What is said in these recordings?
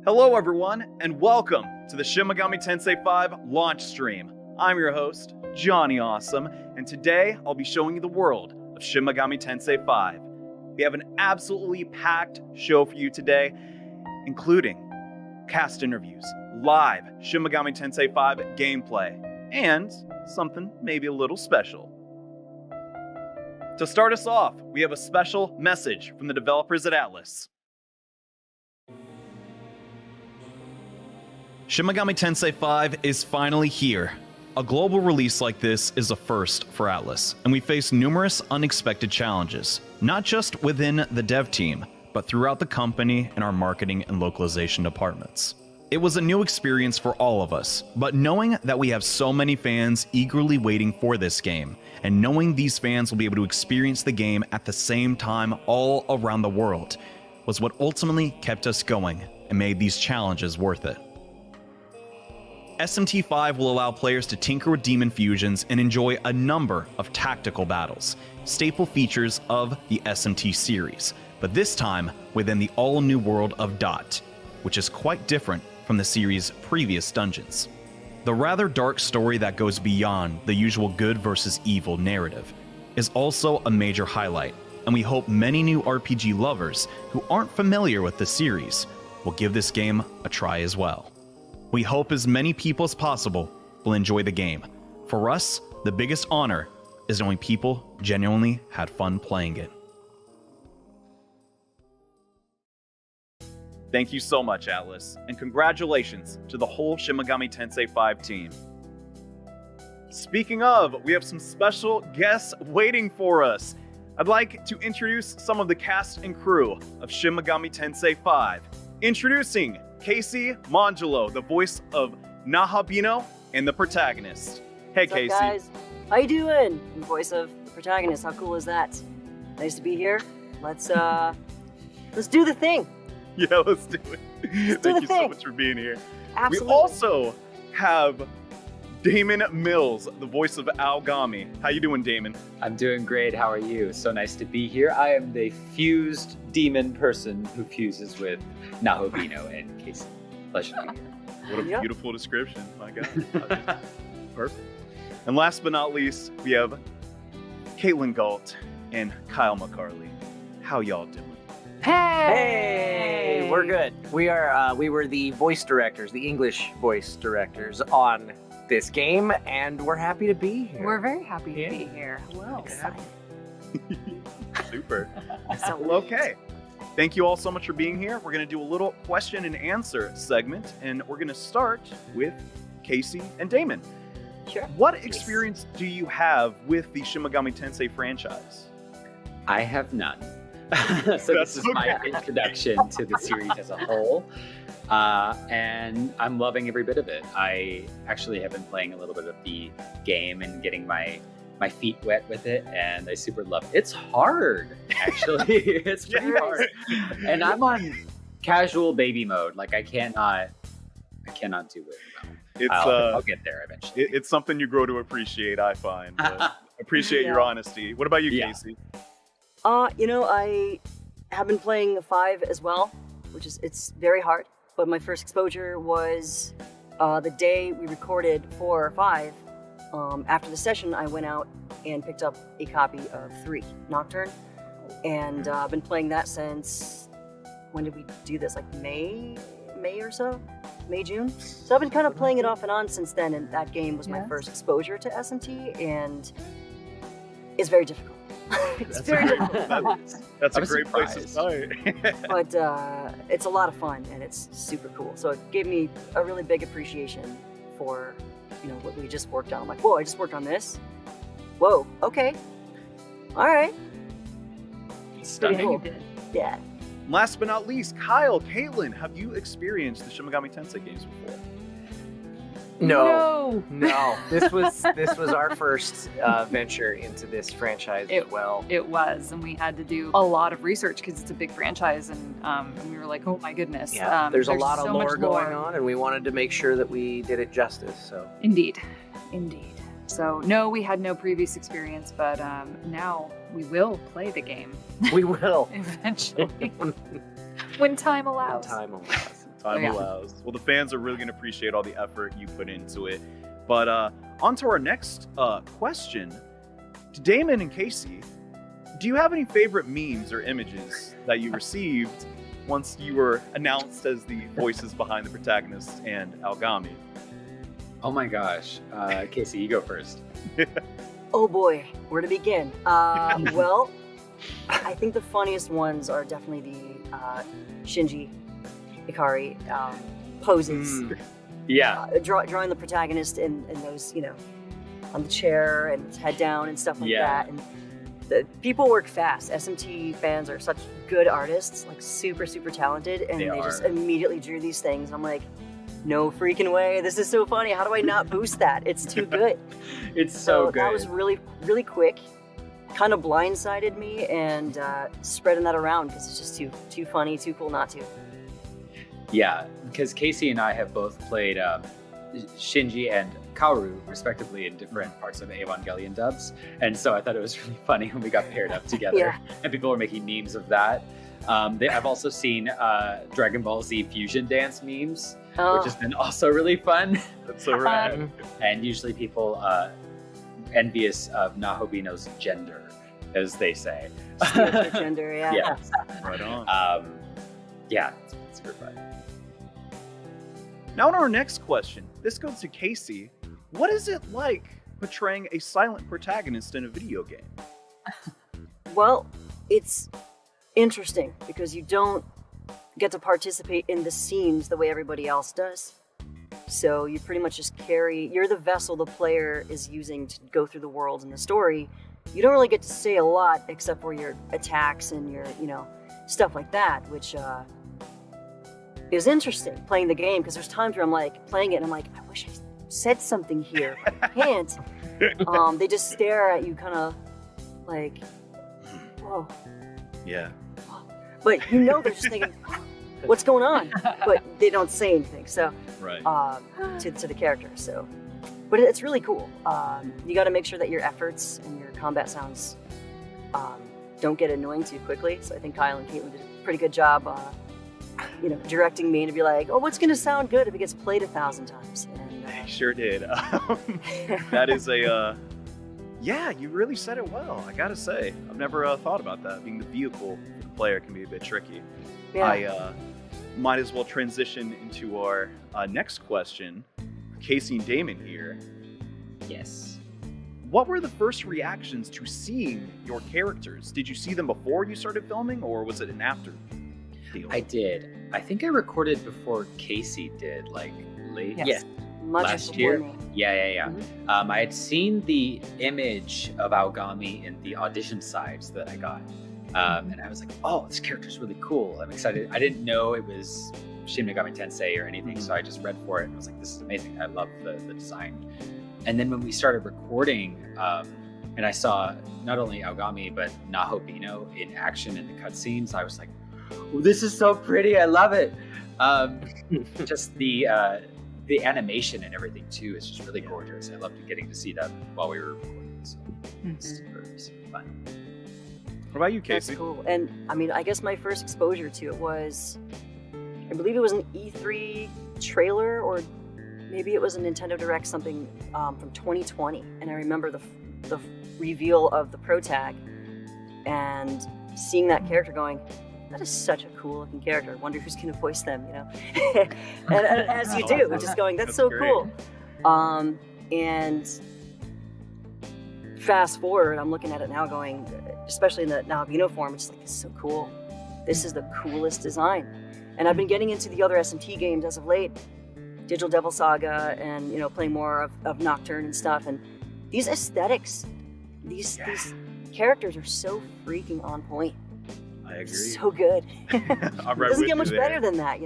Hello everyone, and welcome to the Shimagami Tensei 5 launch stream. I'm your host, Johnny Awesome, and today I'll be showing you the world of Shimagami Tensei 5. We have an absolutely packed show for you today, including cast interviews, live Shimagami Tensei 5 gameplay, and something maybe a little special. To start us off, we have a special message from the developers at Atlus. Shimagami Tensei 5 is finally here. A global release like this is a first for Atlus, and we face numerous unexpected challenges, not just within the dev team, but throughout the company and our marketing and localization departments. It was a new experience for all of us, but knowing that we have so many fans eagerly waiting for this game, and knowing these fans will be able to experience the game at the same time all around the world, was what ultimately kept us going and made these challenges worth it. SMT5 will allow players to tinker with demon fusions and enjoy a number of tactical battles, staple features of the SMT series, but this time within the all-new world of Dot, which is quite different from the series' previous dungeons. The rather dark story that goes beyond the usual good versus evil narrative is also a major highlight, and we hope many new RPG lovers who aren't familiar with the series will give this game a try as well. We hope as many people as possible will enjoy the game. For us, the biggest honor is knowing people genuinely had fun playing it. Thank you so much, Atlus, and congratulations to the whole Shimagami Tensei 5 team. Speaking of, we have some special guests waiting for us. I'd like to introduce some of the cast and crew of Shimagami Tensei 5. Introducing Casey Mongelo, the voice of Nahabino and the Protagonist. Hey, What's up, Casey. guys? How you doing? I'm the voice of the Protagonist. How cool is that? Nice to be here. Let's do the thing. Yeah, let's do it. Thank you so much for being here. Absolutely. We also have Damon Mills, the voice of Aogami. How you doing, Damon? I'm doing great. How are you? So nice to be here. I am the fused demon person who fuses with Nahobino and Casey. Pleasure to be here. What a beautiful description. My God. Perfect. And last but not least, we have Caitlin Galt and Kyle McCarley. How y'all doing? Hey, we're good. We were the voice directors, the English voice directors on this game, and we're happy to be here. We're very happy to be here. Hello. Excited. Super. Well, okay. Thank you all so much for being here. We're going to do a little question and answer segment, and we're going to start with Casey and Damon. Sure. What experience do you have with the Shimagami Tensei franchise? I have none. So this is my introduction to the series as a whole. And I'm loving every bit of it. I actually have been playing a little bit of the game and getting my feet wet with it, and I super love it. It's hard, actually. It's pretty hard. And I'm on casual baby mode. Like I cannot do it well. I'll get there eventually. It's something you grow to appreciate, I find. But appreciate your honesty. What about you, Casey? I have been playing 5 as well, it's very hard. But my first exposure was the day we recorded 4 or 5. After the session, I went out and picked up a copy of 3, Nocturne. And I've been playing that since, when did we do this? Like May or so? May, June? So I've been kind of playing it off and on since then, and that game was my first exposure to SMT, and it's very difficult. It's very difficult. That's a great place to start. But it's a lot of fun, and it's super cool. So it gave me a really big appreciation for, what we just worked on. I'm like, whoa, I just worked on this? Whoa, okay. All right. Stunning. Cool. Yeah. Last but not least, Kyle, Caitlin, have you experienced the Shimagami Tensei games before? No. This was our first venture into this franchise as well. It was, and we had to do a lot of research because it's a big franchise, and we were like, oh my goodness. Yeah, there's a lot of so lore much going on, and we wanted to make sure that we did it justice. So Indeed. So no, we had no previous experience, but now we will play the game. we will Eventually. When time allows. Time yeah. allows. Well, the fans are really going to appreciate all the effort you put into it. But on to our next question. To Damon and Casey, do you have any favorite memes or images that you received once you were announced as the voices behind the protagonist and Algami? Oh my gosh. Casey, you go first. Oh boy, where to begin? Well, I think the funniest ones are definitely the Shinji Ikari poses. Yeah. Drawing the protagonist in those, on the chair and his head down and stuff like that. And the people work fast. SMT fans are such good artists, like super, super talented, and they just immediately drew these things. And I'm like, no freaking way. This is so funny. How do I not boost that? It's too good. It's so good. That was really, really quick. Kind of blindsided me, and spreading that around because it's just too funny, too cool not to. Yeah, because Casey and I have both played Shinji and Kaoru, respectively, in different parts of Evangelion dubs. And so I thought it was really funny when we got paired up together. And people were making memes of that. I've also seen Dragon Ball Z fusion dance memes, which has been also really fun. That's so rad. And usually people envious of Nahobino's gender, as they say. Gender, yeah. Yes. Right on. Yeah, it's super fun. Now on our next question, this goes to Casey. What is it like portraying a silent protagonist in a video game? Well, it's interesting because you don't get to participate in the scenes the way everybody else does. So you pretty much just you're the vessel the player is using to go through the world and the story. You don't really get to say a lot except for your attacks and your, stuff like that, which is interesting playing the game, because there's times where I'm like playing it and I'm like, I wish I said something here. I can't. They just stare at you kind of like, whoa. Yeah. But they're just thinking, what's going on? But they don't say anything. So, right. To the character. So, but it's really cool. You got to make sure that your efforts and your combat sounds don't get annoying too quickly. So I think Kyle and Caitlin did a pretty good job, directing me to be like, oh, what's going to sound good if it gets played 1,000 times? And, They sure did. That is yeah, you really said it well, I gotta say. I've never thought about that. Being the vehicle for the player can be a bit tricky. Yeah. I might as well transition into our next question. Casey and Damon here. Yes. What were the first reactions to seeing your characters? Did you see them before you started filming, or was it an after deal? I did. I think I recorded before Casey did, like late. Yes. Much Last before year? me. Yeah. Mhm. I had seen the image of Aogami in the audition sides that I got. And I was like, oh, this character's really cool. I'm excited. I didn't know it was Shimagami Tensei or anything, so I just read for it and was like, this is amazing. I love the design. And then when we started recording, and I saw not only Aogami, but Nahobino in action in the cutscenes, I was like, oh, this is so pretty. I love it. Just the animation and everything too is just really gorgeous. I loved getting to see that while we were recording. So it's super fun. What about you, That's Casey? cool. And I guess my first exposure to it was, I believe it was an E3 trailer, or maybe it was a Nintendo Direct, something from 2020. And I remember the reveal of the Protag and seeing that character going, that is such a cool looking character. I wonder who's going to voice them, and as you do, just going, that's so great. cool. And fast forward, I'm looking at it now going, especially in the Nahobino form, it's like, this is so cool. This is the coolest design. And I've been getting into the other SMT games as of late, Digital Devil Saga, and playing more of Nocturne and stuff. And these aesthetics, these characters are so freaking on point. I agree. So good. I'm right Doesn't with get much you there. better than that,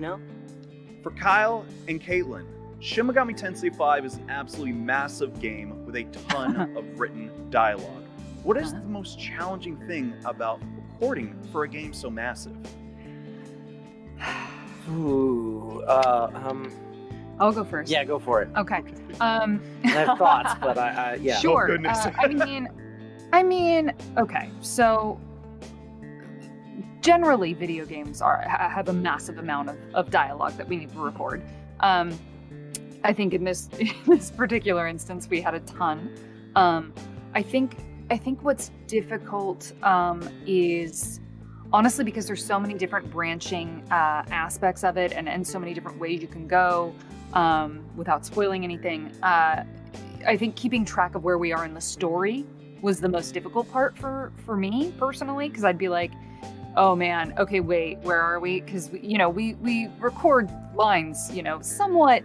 For Kyle and Caitlin, Shimagami Tensei 5 is an absolutely massive game with a ton of written dialogue. What is the most challenging thing about recording for a game so massive? Ooh, I'll go first. yeah, go for it. Okay. I have thoughts, but yeah. Sure. Oh, goodness. I mean, okay. So generally video games have a massive amount of dialogue that we need to record. I think in this particular instance, we had a ton. I think what's difficult is honestly because there's so many different branching aspects of it, and so many different ways you can go without spoiling anything. I think keeping track of where we are in the story was the most difficult part for me personally, because I'd be like, oh man, okay, wait, where are we? Because we record lines, somewhat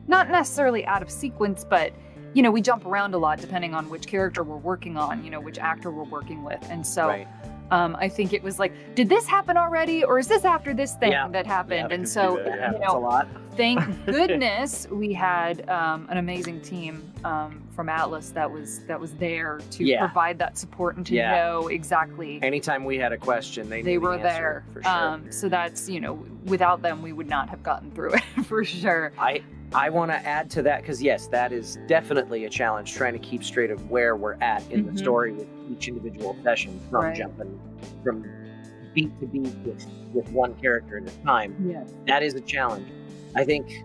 not necessarily out of sequence, but we jump around a lot depending on which character we're working on, which actor we're working with, and so. Right. I think it was like, did this happen already, or is this after this thing that happened? And so, a lot. Thank goodness we had an amazing team from Atlas that was there to provide that support and to know exactly. Anytime we had a question, they were the there. For sure. So that's without them, we would not have gotten through it for sure. I want to add to that because yes, that is definitely a challenge, trying to keep straight of where we're at in the story with each individual session, from jumping from beat to beat with one character at a time. Yeah. That is a challenge. I think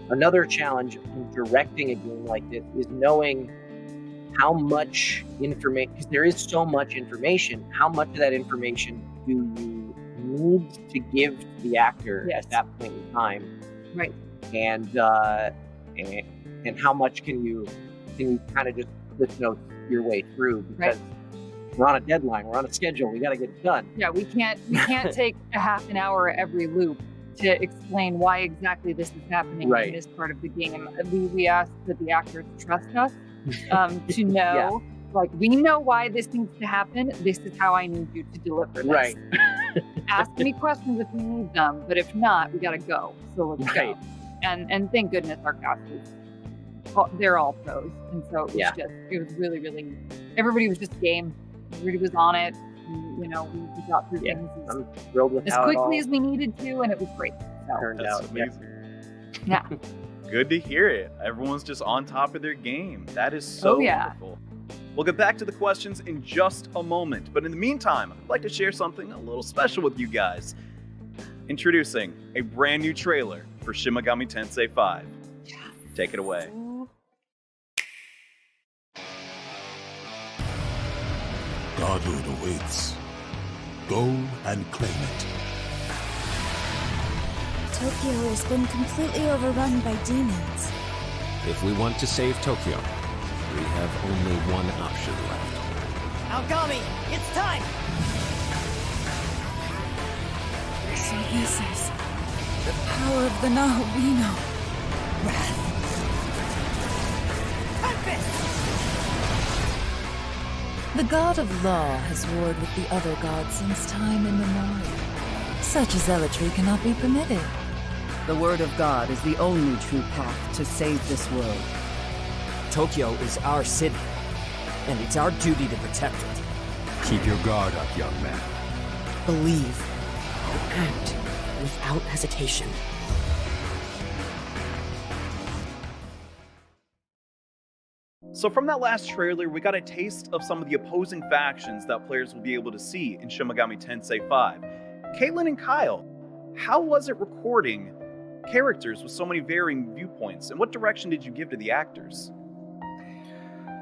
another challenge in directing a game like this is knowing how much information, because there is so much information, how much of that information do you need to give to the actor at that point in time? Right. And how much can you kind of just cliff note your way through, because we're on a deadline, we're on a schedule, we got to get it done. Yeah, we can't take a half an hour every loop to explain why exactly this is happening in this part of the game. We ask that the actors trust us to know, like, we know why this needs to happen. This is how I need you to deliver this. Right. Ask me questions if we need them, but if not, we got to go. So let's go. And thank goodness our cast they're all pros. And so it was really, really, everybody was just game. Everybody was on it. We got through things I'm thrilled with as how quickly as we needed to, and it was great. So. Turned That's out amazing. Yeah. Good to hear it. Everyone's just on top of their game. That is so wonderful. We'll get back to the questions in just a moment, but in the meantime, I'd like to share something a little special with you guys. Introducing a brand new trailer for Shimagami Tensei 5. Take it away. Godhood awaits. Go and claim it. Tokyo has been completely overrun by demons. If we want to save Tokyo, we have only one option left. Algami, it's time! So this is the power of the Nahabino. Wrath. The god of law has warred with the other gods since time immemorial. Such zealotry cannot be permitted. The word of God is the only true path to save this world. Tokyo is our city, and it's our duty to protect it. Keep your guard up, young man. Believe. Act without hesitation. So from that last trailer, we got a taste of some of the opposing factions that players will be able to see in Shimagami Tensei 5. Caitlin and Kyle, how was it recording characters with so many varying viewpoints, and what direction did you give to the actors?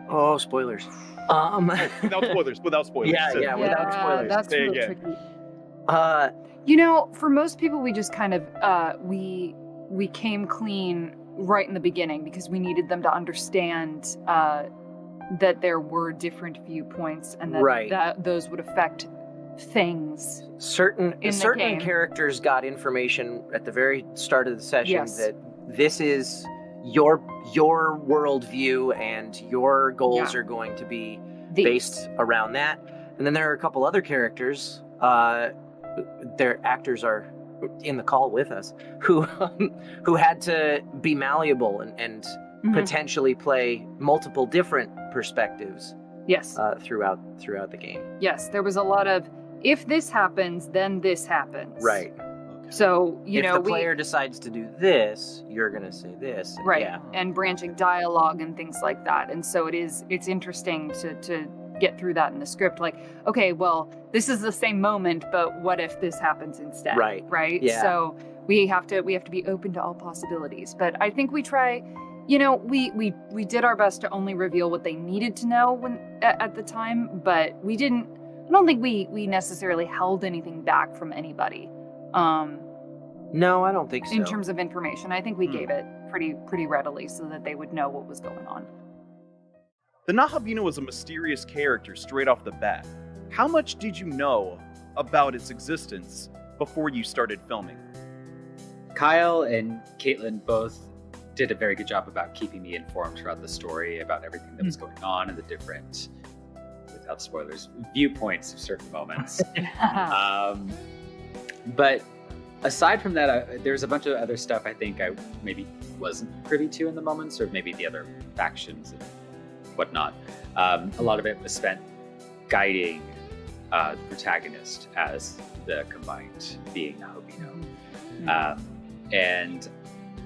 Oh, spoilers. Without spoilers. Without spoilers. Without spoilers. That's real tricky. For most people, we just kind of we came clean right in the beginning because we needed them to understand that there were different viewpoints and that those would affect things. Certain characters got information at the very start of the session that this is your worldview and your goals are going to be based around that. And then there are a couple other characters, their actors are in the call with us, who had to be malleable and potentially play multiple different perspectives. Yes. Throughout the game. Yes, there was a lot of, if this happens, then this happens. Right. So, if the player decides to do this, you're going to say this. Right. Yeah. And branching dialogue and things like that. And so it's interesting to get through that in the script. Like, okay, well, this is the same moment, but what if this happens instead? Right. Yeah. So we have to be open to all possibilities. But I think we try, we did our best to only reveal what they needed to know at the time, but I don't think we necessarily held anything back from anybody. No, I don't think so. In terms of information, I think we gave it pretty readily so that they would know what was going on. The Nahabino was a mysterious character straight off the bat. How much did you know about its existence before you started filming? Kyle and Caitlin both did a very good job about keeping me informed throughout the story about everything that was going on and the different, without spoilers, viewpoints of certain moments. But aside from that, there's a bunch of other stuff I think I maybe wasn't privy to in the moments, or maybe the other factions and whatnot. A lot of it was spent guiding the protagonist as the combined being Nahabino. And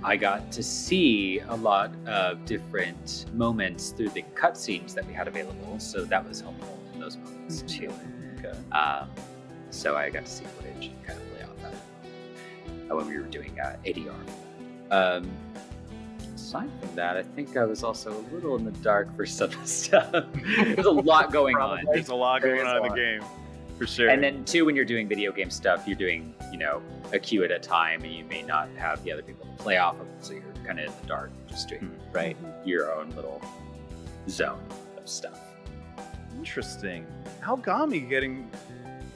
I got to see a lot of different moments through the cutscenes that we had available, so that was helpful in those moments too. Okay. So I got to see footage and kind of play off that when we were doing ADR. Aside from that, I think I was also a little in the dark for some stuff. There's a lot going on. There's a lot going on in the game, for sure. And then too, when you're doing video game stuff, you're doing, a queue at a time, and you may not have the other people to play off of, so you're kind of in the dark, just doing your own little zone of stuff. Interesting. Aogami getting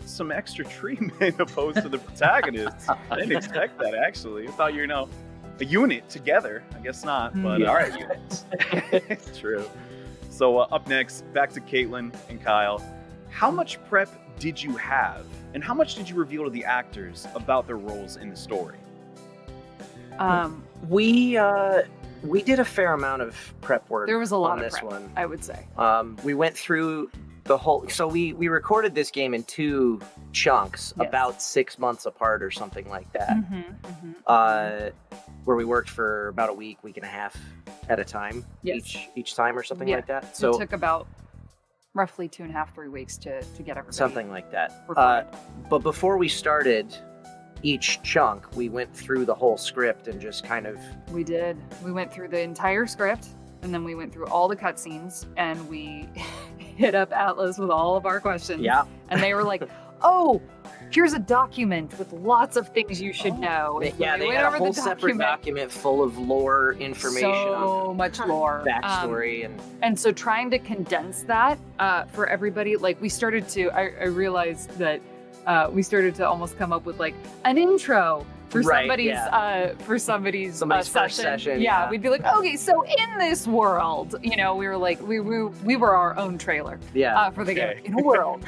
some extra treatment opposed to the protagonist. I didn't expect that, actually. I thought you're, a unit together. I guess not, but we are a unit. It's true. So up next, back to Caitlin and Kyle. How much prep did you have, and how much did you reveal to the actors about their roles in the story? We did a fair amount of prep work. There was a lot on of this prep, one. I would say. We went through the whole. So we recorded this game in 2 chunks, about 6 months apart or something like that. Where we worked for about a week and a half at a time, each time or something like that. So it took about roughly 2.5, 3 weeks to get everybody. Something like that. Recorded. But before we started each chunk, we went through the whole script and just kind of... We did. We went through the entire script, and then we went through all the cutscenes, and we hit up Atlas with all of our questions. Yeah. And they were like, oh, here's a document with lots of things you should know. Yeah, they had a whole separate document full of lore information. So much lore. Backstory. And so trying to condense that for everybody, like we started to, I realized that we started to almost come up with like an intro for somebody's first session. Yeah, we'd be like, okay, so in this world, we were like, we were our own trailer for the game in a world.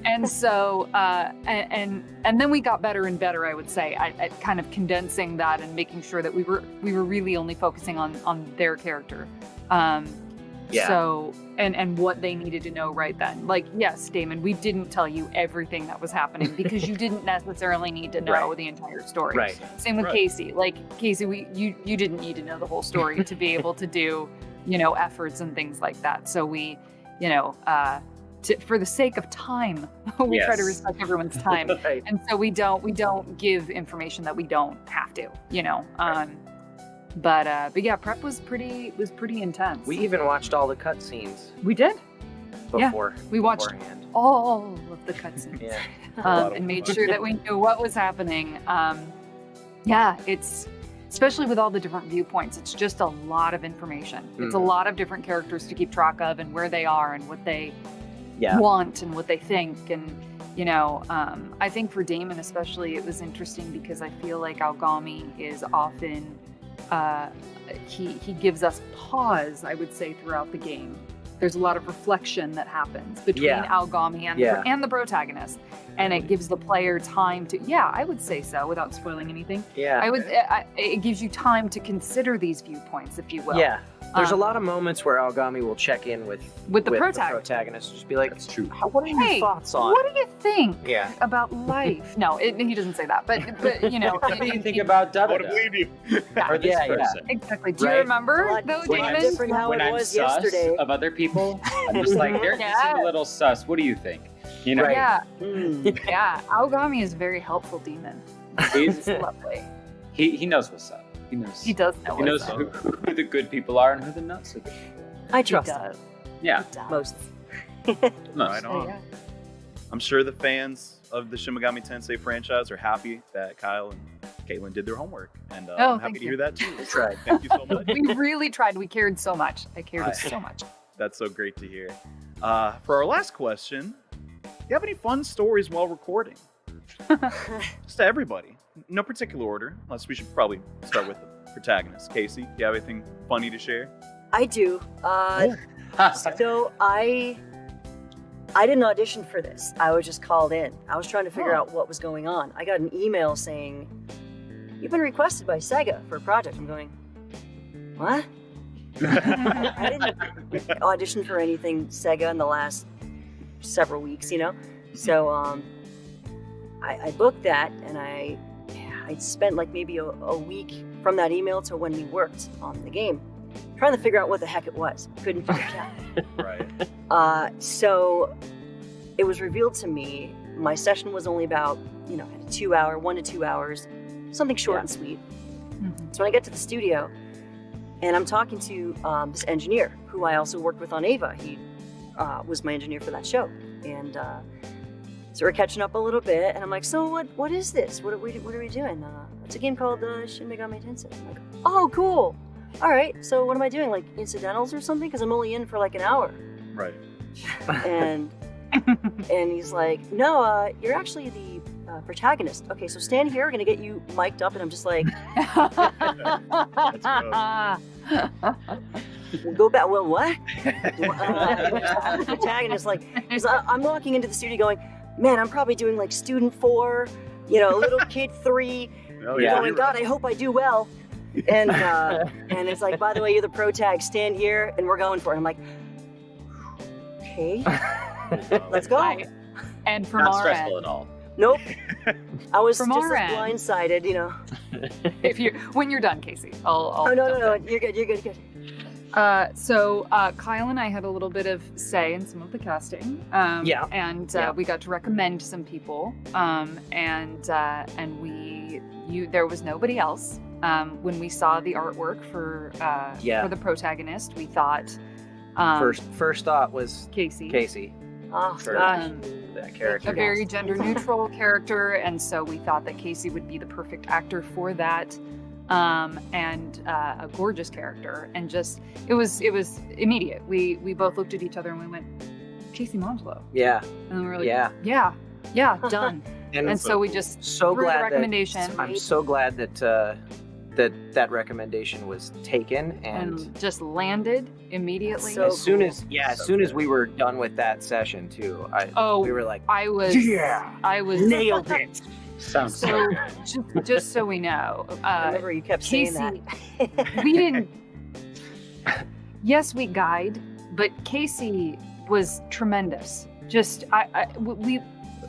And so, and then we got better and better, I would say, at kind of condensing that and making sure that we were really only focusing on their character. So, and what they needed to know right then. Like, yes, Damon, we didn't tell you everything that was happening because you didn't necessarily need to know the entire story. Right. Same with Casey. Like, Casey, you didn't need to know the whole story to be able to do, efforts and things like that. So we, for the sake of time, we try to respect everyone's time. And so we don't give information that we don't have to, But yeah, prep was pretty intense. We even watched all the cutscenes. We did. Before. We watched all of the cutscenes. And made sure that we knew what was happening. It's especially with all the different viewpoints. It's just a lot of information. It's a lot of different characters to keep track of and where they are and what they want and what they think. And I think for Damon especially, it was interesting because I feel like Aogami is often. He gives us pause, I would say, throughout the game. There's a lot of reflection that happens between Aogami and the protagonist, and it gives the player time to. Yeah, I would say so without spoiling anything. Yeah, it gives you time to consider these viewpoints, if you will. Yeah, There's a lot of moments where Aogami will check in with the protagonist, just be like, That's true. What are your thoughts on? What do you think Yeah. about life? No, he doesn't say that, but you know. What do you think about I would Dada? believe you. Or this person? Exactly. Do you Right. remember though, When I'm, Damon? different how when it I'm was sus yesterday. of other people, I'm just like, they're just a little sus. What do you think? You know, Right. Yeah, Mm. yeah. Aogami is a very helpful demon. he's, It's lovely. he knows what's up. He knows. He does know. He knows what's up. who the good people are and who the not so good people are. I He trust him. does. Yeah, He does. Most. most. Right So, on. yeah. I'm sure the fans of the Shimagami Tensei franchise are happy that Kyle and Caitlin did their homework, and I'm happy thank to you. hear that too. That's right. Thank you so much. We really tried. We cared so much. I cared so much. That's so great to hear. For our last question, do you have any fun stories while recording? Just to everybody. No particular order, unless we should probably start with the protagonist. Casey, do you have anything funny to share? I do. So I didn't audition for this. I was just called in. I was trying to figure out what was going on. I got an email saying, "You've been requested by Sega for a project." I'm going, what? I didn't audition for anything Sega in the last several weeks, you know? So I booked that, and I spent like maybe a week from that email to when we worked on the game, trying to figure out what the heck it was. Couldn't figure it out. Right. So it was revealed to me, my session was only about, you know, 1 to 2 hours, something short and sweet. So when I get to the studio, and I'm talking to this engineer, who I also worked with on Ava. He was my engineer for that show. And so we're catching up a little bit, and I'm like, so what is this? What are we doing? It's a game called Shimagami Tensei. I'm like, oh, cool. All right, so what am I doing? Like incidentals or something? Because I'm only in for like an hour. Right. And he's like, no, you're actually the protagonist. Okay, so stand here. We're gonna get you mic'd up, and I'm just like, we'll go back. Well, what? The protagonist, like, 'cause I'm walking into the studio going, man, I'm probably doing like student 4, you know, little kid 3. Oh, Going, God, I hope I do well. And it's like, by the way, you're the pro tag. Stand here, and we're going for it. I'm like, okay, let's go. And from Not our stressful end, at all. Nope. I was From just our as end. blindsided, you know. when you're done, Casey, I'll Oh no, jump no, in. you're good. So Kyle and I had a little bit of say in some of the casting. And we got to recommend some people. And there was nobody else. When we saw the artwork for the protagonist, we thought First thought was Casey. Oh, for gosh. that character. A very gender neutral character, and so we thought that Casey would be the perfect actor for that. And a gorgeous character, and just it was immediate. We both looked at each other and we went, Casey Mongelo. Yeah. And we were like, yeah, done. and so we just so threw glad the recommendation. I'm so glad that that recommendation was taken and just landed immediately. So as soon cool. as we were done with that session too, we were like, I was nailed it. Sounds so just so we know, I remember you kept Casey, saying that. we didn't. Yes, we guide, but Casey was tremendous. Just we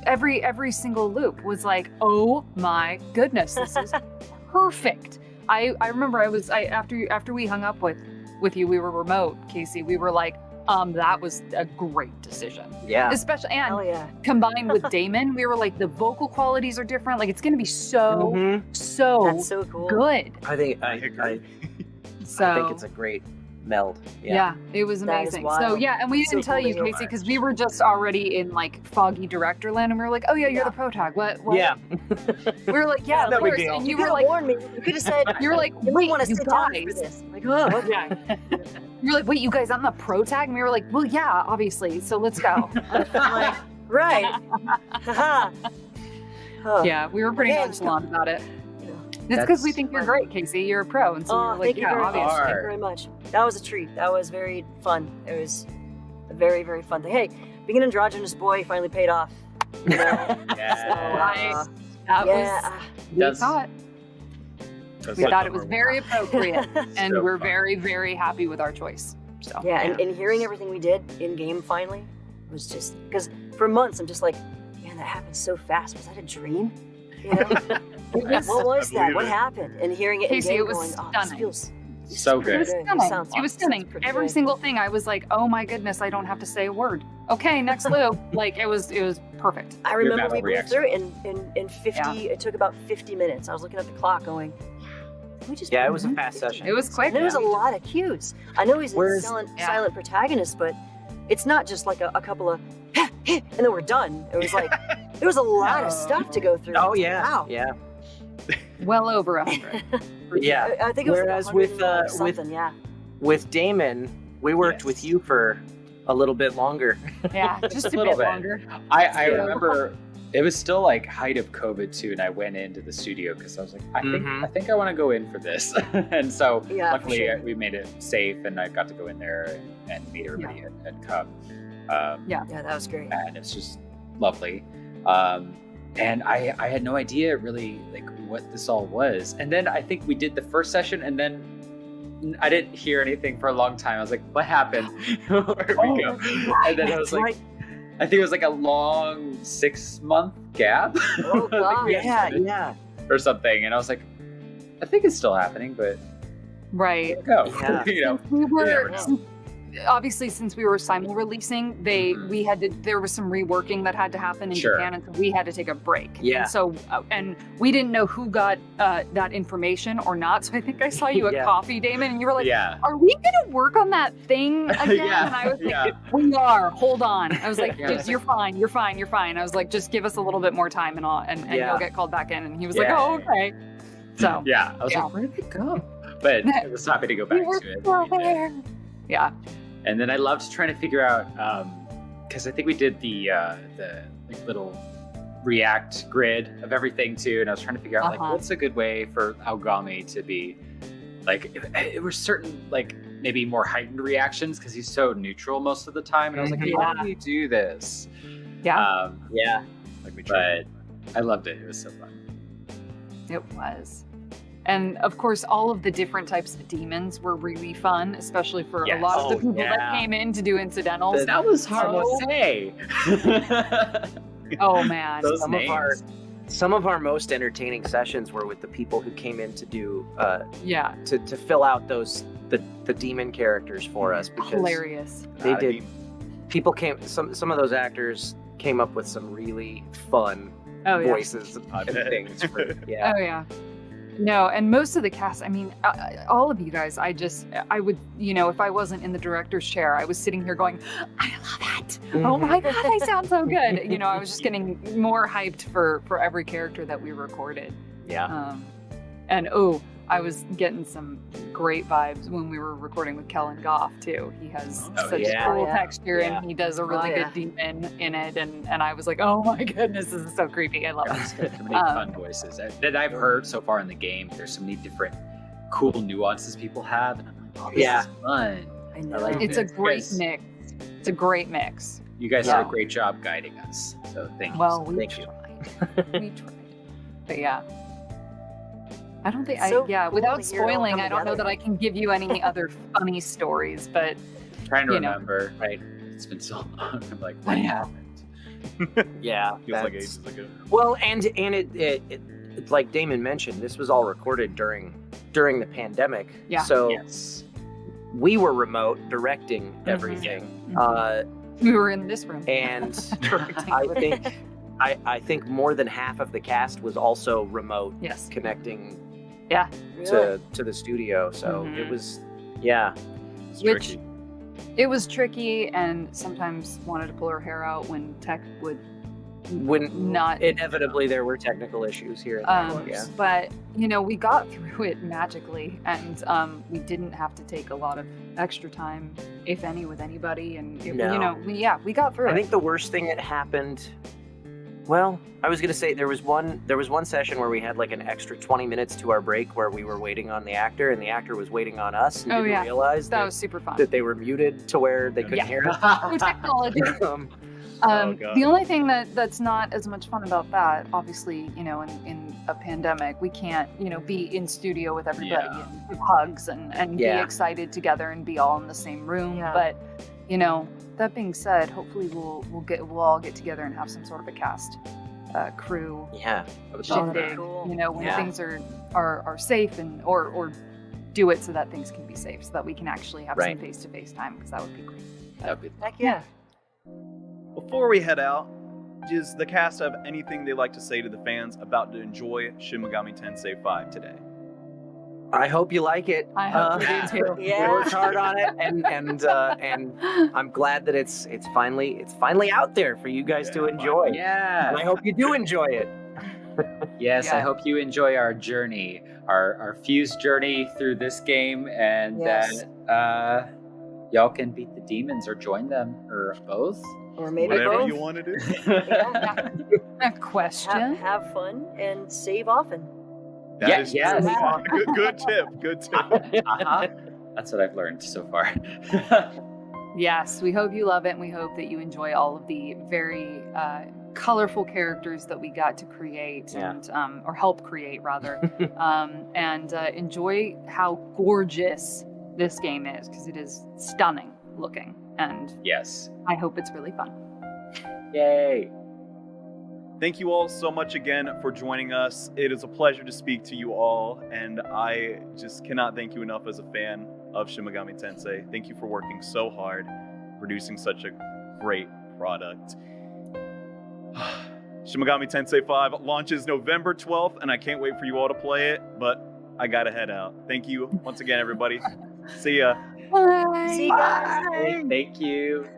every single loop was like, oh my goodness, this is perfect. I remember after we hung up with you, we were remote, Casey. We were like, that was a great decision. Yeah. Especially Hell yeah. combined with Damon, we were like, the vocal qualities are different. Like it's gonna be so That's so cool. good. I think So I think it's a great meld. Yeah, it was That is amazing. wild. So yeah, and we didn't So tell cool you, to hear. Casey, because we were just already in like foggy director land, and we were like, "Oh yeah, you're the protag." What? Yeah. We were like, "Yeah, No of big course." deal. And You you could were have like, warned me. You could have said, "You were like, you wait, want to you sit down for guys." this. I'm like, oh, okay. Yeah. You were like, "Wait, you guys, I'm the protag," and we were like, "Well, yeah, obviously. So let's go." I'm like, right. Haha. Huh. Yeah, we were pretty Yeah. nonchalant about it. You know. It's because we think you're great, Casey. You're a pro, and so we Oh, were like, thank you "Yeah, very much. obviously." Thank you very much. That was a treat. That was very fun. It was a very, very fun thing. Hey, being an androgynous boy finally paid off. You know? Yeah. That yeah. was we thought. We thought it was very appropriate, and So we're fun. very, very happy with our choice. So Yeah, and hearing everything we did in game finally was just because for months I'm just like, man, that happened so fast. Was that a dream? You know, what was that? What happened? And hearing it Casey, in game, it was going, stunning. this feels So pretty It was good. stunning. sounds It was awesome. stunning. Pretty Every good. single thing, I was like, "Oh my goodness, I don't have to say a word." Okay, next loop. Like it was perfect. I remember battle we blew reaction. through it in 50. It took about 50 minutes. I was looking at the clock, going, "Did we just?" Yeah, blew it was a through fast 50 session. It was quick. And there was a lot of cues. I know he's a Whereas- silent protagonist, but it's not just like a couple of and then we're done. It was like there was a lot of stuff to go through. Oh yeah, Wow. yeah, Well over 100. yeah. I think it was Whereas like with 100 something, yeah. with Damon, we worked Yes. with you for a little bit longer. Yeah, just a little bit bit. longer. I Yeah. remember it was still like height of COVID too, and I went into the studio because I was like, I think I want to go in for this, and so Yeah, for luckily sure. we made it safe, and I got to go in there and meet everybody and come. Yeah, that was great. And it's just lovely. And I had no idea really like what this all was. And then I think we did the first session, and then I didn't hear anything for a long time. I was like, what happened? Where did we go? And then I was like, I think it was like a long 6-month gap Oh, God. Yeah. or something. And I was like, I think it's still happening, but Right. go. Yeah. You know, We were never know. obviously, since we were simul-releasing, we had to. There was some reworking that had to happen in Sure. Japan, and so we had to take a break. Yeah. And so, and we didn't know who got that information or not. So I think I saw you at Yeah. Coffee, Damon, and you were like, yeah. "Are we gonna work on that thing again?" Yeah, And I was like, yeah. "We are. Hold on." I was like, Yeah. "You're fine. You're fine. You're fine." I was like, "Just give us a little bit more time, and Yeah. you'll get called back in." And he was like, Yeah. "Oh, okay." So Yeah. I was Yeah. like, where did it go? But I was happy to go back we were to it. still there. Yeah. And then I loved trying to figure out because I think we did the like little React grid of everything too, and I was trying to figure out like Uh-huh. what's a good way for Aogami to be like. It were certain like maybe more heightened reactions because he's so neutral most of the time, and I was like, how do we do this? Yeah. Yeah. Like we tried. But I loved it. It was so fun. It was. And of course, all of the different types of demons were really fun, especially for a Yes. lot of the Oh, people that yeah. came in to do incidentals. That was hard So- to say. Oh man. Those Some names. some of our most entertaining sessions were with the people who came in to do Yeah. to fill out the demon characters for us because Hilarious. they God, I did. mean, People came. Some of those actors came up with some really fun Oh yeah. voices I and bet. things. For, yeah. Oh yeah. No, and most of the cast, I mean, all of you guys, I would, if I wasn't in the director's chair, I was sitting here going, I love it. Oh my God, they sound so good. I was just getting more hyped for every character that we recorded. Yeah. And I was getting some great vibes when we were recording with Kellen Goff too. He has Oh, such yeah. cool Yeah. texture Yeah. and he does a really yeah. good demon in it. And I was like, oh my goodness, this is so creepy. I love it. So many fun voices that I've heard so far in the game. There's so many different cool nuances people have, and I'm like, oh, this Yeah. is fun. I know. I like It's a this. great Yes. mix. It's a great mix. You guys Yeah. did a great job guiding us. So thank you. Well, we Thank you. tried. We tried. But yeah. I don't think So yeah, cool without to hear it all spoiling, come I don't know together. that I can give you any other funny stories, but trying to you know. remember. Right. It's been so long. I'm like, what happened? Yeah. Feels like that's- ages ago. Well, and it like Damon mentioned, this was all recorded during the pandemic. Yeah. So Yes. we were remote directing everything. we were in this room. And Directing. I think more than half of the cast was also remote Yes. connecting Yeah. Really? to the studio. So Mhm. it was, yeah. It's Which tricky. it was tricky and sometimes wanted to pull her hair out when tech would When not inevitably there were technical issues here and there. Yeah. but we got through it magically and we didn't have to take a lot of extra time, if any, with anybody and No. we got through I it. think the worst thing that happened. Well, I was gonna say there was one session where we had like an extra 20 minutes to our break where we were waiting on the actor and the actor was waiting on us and Oh, didn't yeah. realize that that, was super fun. that they were muted to where they couldn't Yeah. hear us. Through technology. The only thing that's not as much fun about that, obviously, in a pandemic, we can't, be in studio with everybody and give hugs and be excited together and be all in the same room. Yeah. But, that being said, hopefully we'll all get together and have some sort of a cast crew. Yeah. Shindig, Cool. when things are safe or do it so that things can be safe, so that we can actually have some face-to-face time, because that would be great. Heck yeah. Before we head out, does the cast have anything they'd like to say to the fans about to enjoy Shimagami Tensei 5 today? I hope you like it. I hope you do too. We worked hard on it, and I'm glad that it's finally out there for you guys to enjoy. Yeah. And I hope you do enjoy it. Yes, Yeah. I hope you enjoy our journey, our fused journey through this game, and Yes. that y'all can beat the demons or join them or both. Or maybe Whatever both. you want to do. Yeah. A question. Have fun and save often. That is yes. true. Good tip. Good tip. Uh-huh. That's what I've learned so far. Yes, we hope you love it, and we hope that you enjoy all of the very colorful characters that we got to create, and or help create rather, and enjoy how gorgeous this game is, because it is stunning looking, and Yes. I hope it's really fun. Yay. Thank you all so much again for joining us. It is a pleasure to speak to you all, and I just cannot thank you enough as a fan of Shimagami Tensei. Thank you for working so hard, producing such a great product. Shimagami Tensei 5 launches November 12th, and I can't wait for you all to play it, but I gotta head out. Thank you once again, everybody. See ya. Bye. See you guys. Thank you.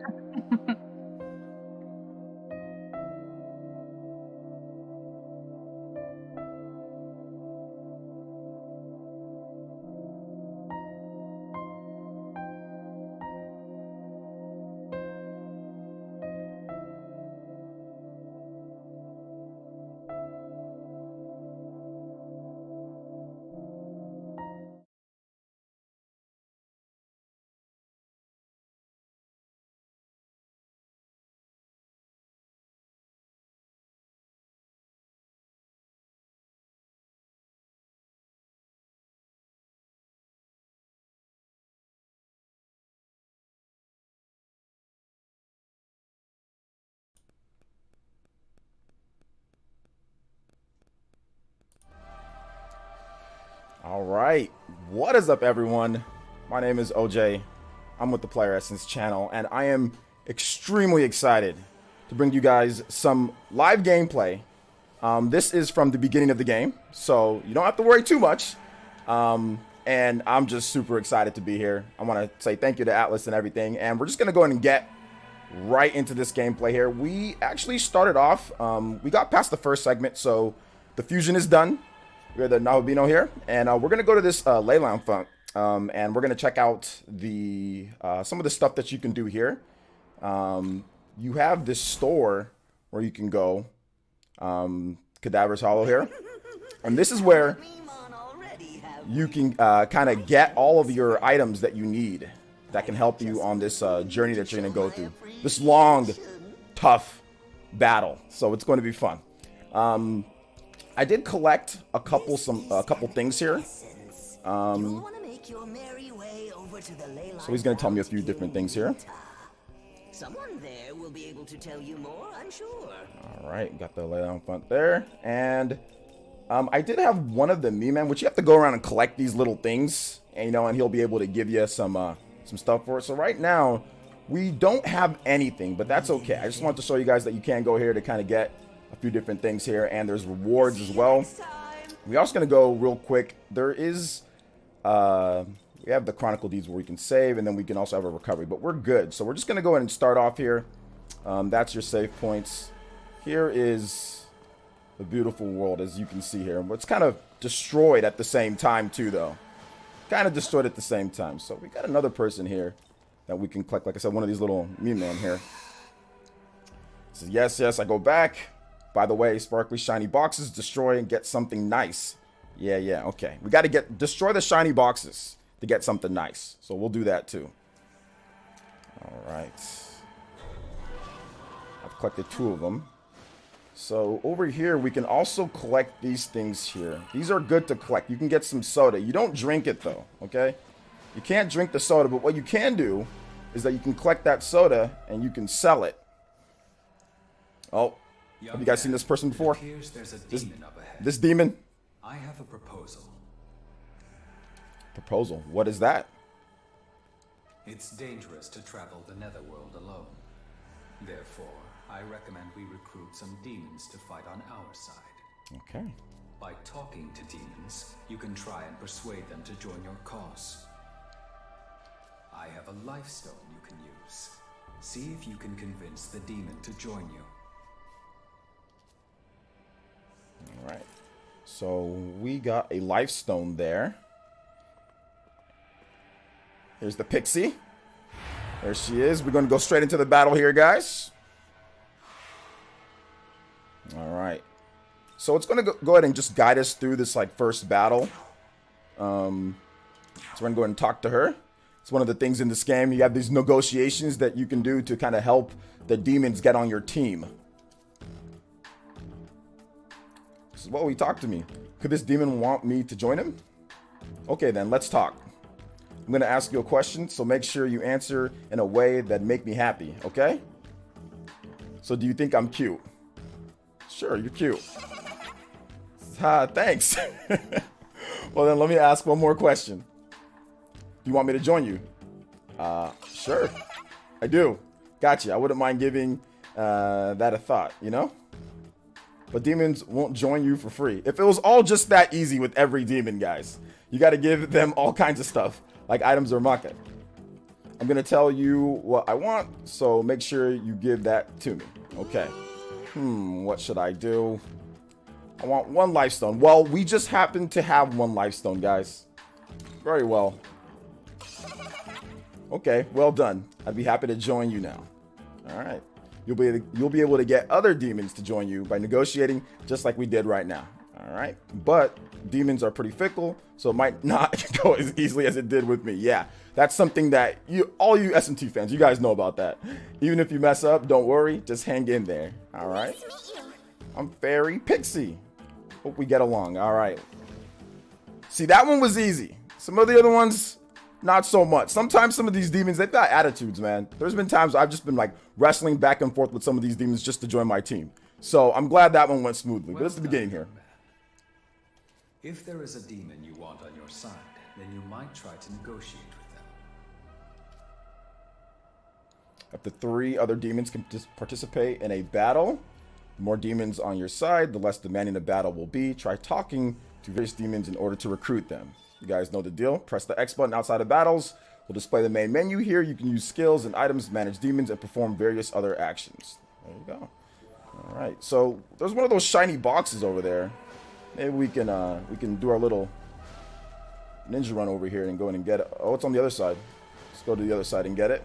All right, what is up, everyone? My name is OJ. I'm with the Player Essence channel, and I am extremely excited to bring you guys some live gameplay. This is from the beginning of the game, so you don't have to worry too much. And I'm just super excited to be here. I want to say thank you to Atlas and everything, and we're just going to go ahead and get right into this gameplay here. We actually started off, we got past the first segment, so the fusion is done. We have the Nahobino here, and we're going to go to this Leyland front, and we're going to check out the some of the stuff that you can do here. You have this store where you can go, Cadaver's Hollow here, and this is where you can kind of get all of your items that you need that can help you on this journey that you're going to go through. This long, tough battle, so it's going to be fun. I did collect a couple things here. So he's going to tell me a few different things here. Someone there will be able to tell you more, I'm sure. All right, got the layout front there, and I did have one of the Me-Men, which you have to go around and collect these little things, and and he'll be able to give you some stuff for it. So right now, we don't have anything, but that's okay. I just wanted to show you guys that you can go here to kind of get a few different things here, and there's rewards as well. We're also going to go real quick. There is, we have the Chronicle Deeds where we can save, and then we can also have a recovery, but we're good. So we're just going to go ahead and start off here. That's your save points. Here is the beautiful world, as you can see here. It's kind of destroyed at the same time, too, though. Kind of destroyed at the same time. So we got another person here that we can collect. Like I said, one of these little Me-Men here. Says, yes, I go back. By the way, sparkly shiny boxes, destroy and get something nice. Yeah, okay. We got to destroy the shiny boxes to get something nice. So we'll do that too. All right. I've Collected 2 of them. So over here, we can also collect these things here. These are good to collect. You can get some soda. You don't drink it though, okay? You can't drink the soda, but what you can do is that you can collect that soda and you can sell it. Oh, have you guys seen this person before? This demon? I have a proposal. Proposal? What is that? It's dangerous to travel the netherworld alone. Therefore, I recommend we recruit some demons to fight on our side. Okay. By talking to demons, you can try and persuade them to join your cause. I have a life stone you can use. See if you can convince the demon to join you. All right. So we got a life stone there. Here's the pixie. There she is. We're going to go straight into the battle here, guys. All right. So it's going to go ahead and just guide us through this like first battle. So we're going to go ahead and talk to her. It's one of the things in this game. You have these negotiations that you can do to kind of help the demons get on your team. So, well, he talked to me. Could this demon want me to join him? Okay, then let's talk. I'm going to ask you a question, so make sure you answer in a way that make me happy, okay? So do you think I'm cute? Sure, you're cute. Thanks. Well, then let me ask one more question. Do you want me to join you? Sure. I do. Gotcha. I wouldn't mind giving that a thought, you know? But demons won't join you for free. If it was all just that easy with every demon, guys, you got to give them all kinds of stuff, like items or market. I'm going to tell you what I want, so make sure you give that to me. Okay. What should I do? I want 1 life stone. Well, we just happen to have 1 life stone, guys. Very well. Okay, well done. I'd be happy to join you now. All right. You'll be able to get other demons to join you by negotiating just like we did right now. All right. But demons are pretty fickle, so it might not go as easily as it did with me. Yeah, that's something that all you SMT fans, you guys know about that. Even if you mess up, don't worry. Just hang in there. All right. I'm Fairy Pixie. Hope we get along. All right. See, that one was easy. Some of the other ones, not so much. Sometimes some of these demons, they've got attitudes, man. There's been times I've just been like wrestling back and forth with some of these demons just to join my team. So I'm glad that one went smoothly. But it's the beginning here. If there is a demon you want on your side, then you might try to negotiate with them. Up to 3 other demons can participate in a battle. The more demons on your side, the less demanding the battle will be. Try talking to various demons in order to recruit them. You guys know the deal. Press the X button outside of battles. We'll display the main menu here. You can use skills and items, manage demons, and perform various other actions. There you go. All right. So there's one of those shiny boxes over there. Maybe we can do our little ninja run over here and go in and get it. Oh, it's on the other side. Let's go to the other side and get it.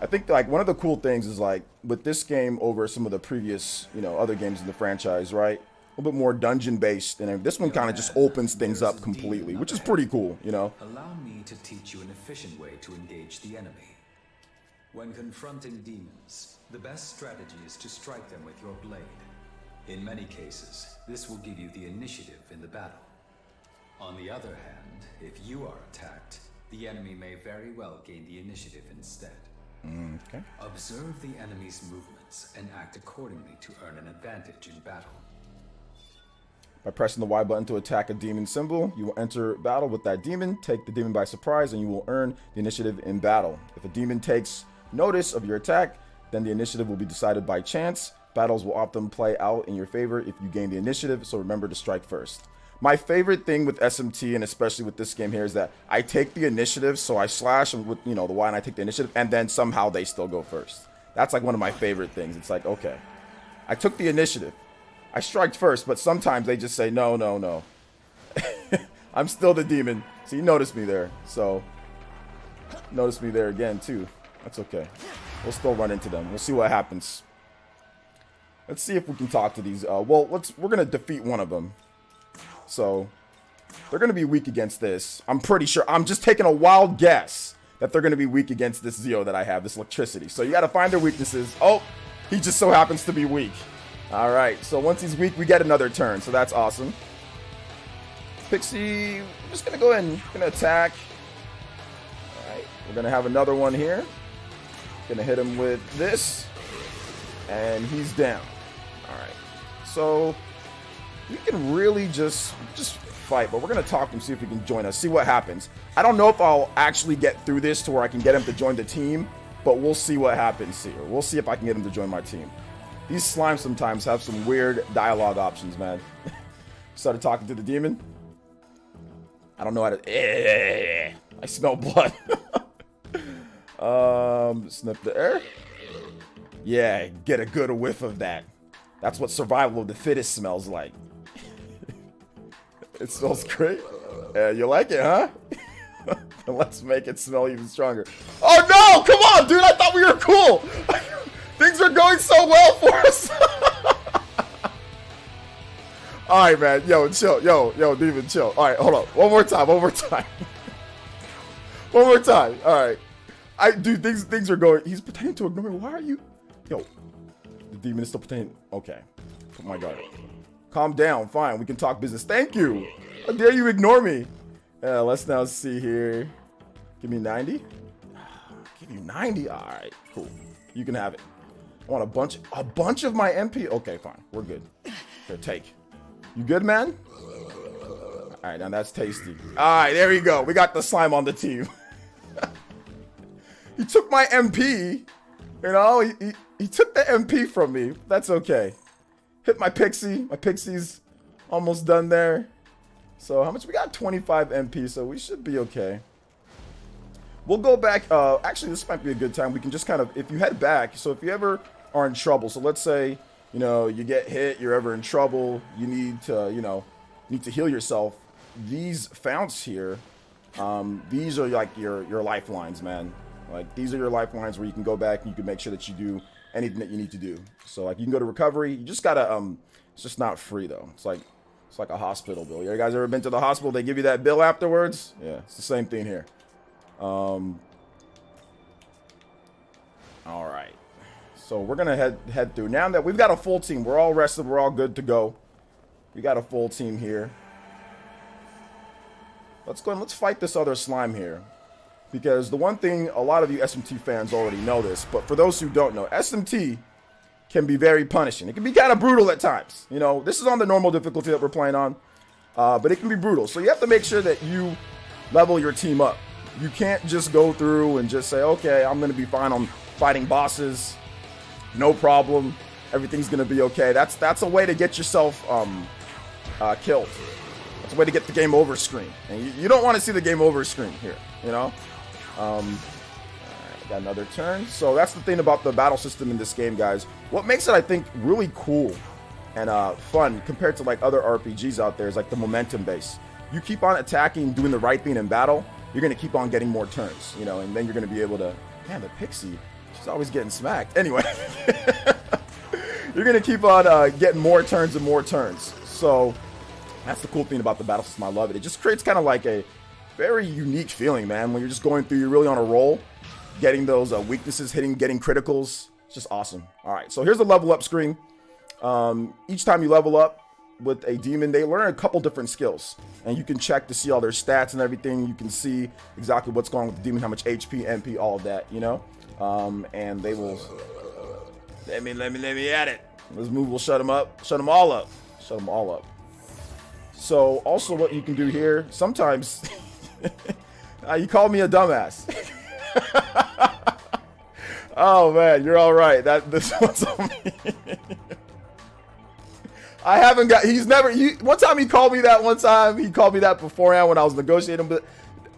I think like one of the cool things is like with this game over some of the previous, other games in the franchise, right? A little bit more dungeon based, and this one kind of just opens things up completely, which is pretty cool, Allow me to teach you an efficient way to engage the enemy. When confronting demons, the best strategy is to strike them with your blade. In many cases, this will give you the initiative in the battle. On the other hand, if you are attacked, the enemy may very well gain the initiative instead. Okay. Observe the enemy's movements and act accordingly to earn an advantage in battle. By pressing the Y button to attack a demon symbol, you will enter battle with that demon, take the demon by surprise, and you will earn the initiative in battle. If a demon takes notice of your attack, then the initiative will be decided by chance. Battles will often play out in your favor if you gain the initiative, so remember to strike first. My favorite thing with SMT, and especially with this game here, is that I take the initiative, so I slash with, the Y and I take the initiative, and then somehow they still go first. That's like one of my favorite things. It's like, okay, I took the initiative. I striked first, but sometimes they just say, no, no, no. I'm still the demon. So you notice me there. So notice me there again, too. That's okay. We'll still run into them. We'll see what happens. Let's see if we can talk to these. We're going to defeat one of them. So they're going to be weak against this. I'm pretty sure. I'm just taking a wild guess that they're going to be weak against this Zeo that I have, this electricity. So you got to find their weaknesses. Oh, He just so happens to be weak. All right, so once he's weak, we get another turn, so that's awesome. Pixie, we're just gonna go ahead and gonna attack. All right, we're gonna have another one here. Gonna hit him with this, and he's down. All right, so we can really just fight, but we're gonna talk to him, see if he can join us, see what happens. I don't know if I'll actually get through this to where I can get him to join the team, but we'll see what happens here. We'll see if I can get him to join my team. These slimes sometimes have some weird dialogue options, man. Started talking to the demon. I don't know how to... I smell blood. Sniff the air. Yeah, get a good whiff of that. That's what survival of the fittest smells like. It smells great. You like it, huh? Let's make it smell even stronger. Oh no! Come on, dude! I thought we were cool! Things are going so well for us! Alright, man. Yo, chill. Yo, demon, chill. Alright, hold on. One more time. One more time. Alright. Dude, things are going... He's pretending to ignore me. Why are you... Yo. The demon is still pretending... Okay. Put my guard up. Calm down. Fine. We can talk business. Thank you. How dare you ignore me? Let's now see here. Give me 90. Give you 90. Alright. Cool. You can have it. I want a bunch of my MP. Okay, fine. We're good. Here, take. You good, man? Alright, now that's tasty. Alright, there we go. We got the slime on the team. He took my MP. You know, he took the MP from me. That's okay. Hit my pixie. My pixie's almost done there. So how much? We got 25 MP, so we should be okay. We'll go back. Actually, this might be a good time. We can just kind of, if you head back, so if you ever are in trouble, so let's say, you know, you get hit, you're ever in trouble, you need to, you know, heal yourself. These founts here, these are like your lifelines, man. Like, these are your lifelines where you can go back and you can make sure that you do anything that you need to do. So, like, you can go to recovery. You just gotta, it's just not free, though. It's like a hospital bill. You guys ever been to the hospital? They give you that bill afterwards? Yeah, it's the same thing here. All right. So we're gonna head through. Now that we've got a full team, we're all rested, we're all good to go. We got a full team here. Let's go and let's fight this other slime here. Because the one thing, a lot of you SMT fans already know this, but for those who don't know, SMT can be very punishing. It can be kind of brutal at times. You know, this is on the normal difficulty that we're playing on, but it can be brutal. So you have to make sure that you level your team up. You can't just go through and just say, okay, I'm going to be fine on fighting bosses. No problem. Everything's going to be okay. That's a way to get yourself killed. That's a way to get the game over screen. And you don't want to see the game over screen here, you know? All right, got another turn. So that's the thing about the battle system in this game, guys. What makes it, I think, really cool and fun compared to like other RPGs out there is like the momentum base. You keep on attacking, doing the right thing in battle, you're going to keep on getting more turns, you know, and then you're going to be able to... Man, the pixie, she's always getting smacked. Anyway, you're going to keep on getting more turns and more turns. So that's the cool thing about the battle system. I love it. It just creates kind of like a very unique feeling, man. When you're just going through, you're really on a roll, getting those weaknesses, getting criticals. It's just awesome. All right, so here's the level up screen. Each time you level up with a demon, they learn a couple different skills, and you can check to see all their stats and everything. You can see exactly what's going on with the demon, how much HP, MP, all of that, you know. And they will let me at it. This move will shut them up, shut them all up, shut them all up. So also, what you can do here, sometimes you call me a dumbass. Oh man, you're all right. This one's on me. I haven't got. He's never. One time he called me that. One time he called me that beforehand when I was negotiating. But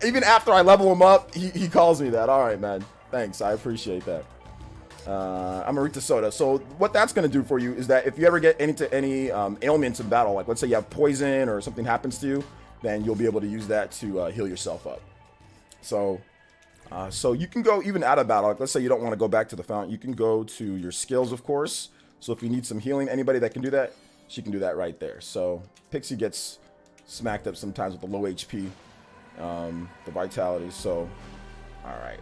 even after I level him up, he calls me that. All right, man. Thanks. I appreciate that. I'm Arita Soda. So what that's gonna do for you is that if you ever get any ailments in battle, like let's say you have poison or something happens to you, then you'll be able to use that to heal yourself up. So you can go even out of battle. Like let's say you don't want to go back to the fountain, you can go to your skills, of course. So if you need some healing, anybody that can do that, she can do that right there. So Pixie gets smacked up sometimes with the low HP, the vitality. So, all right.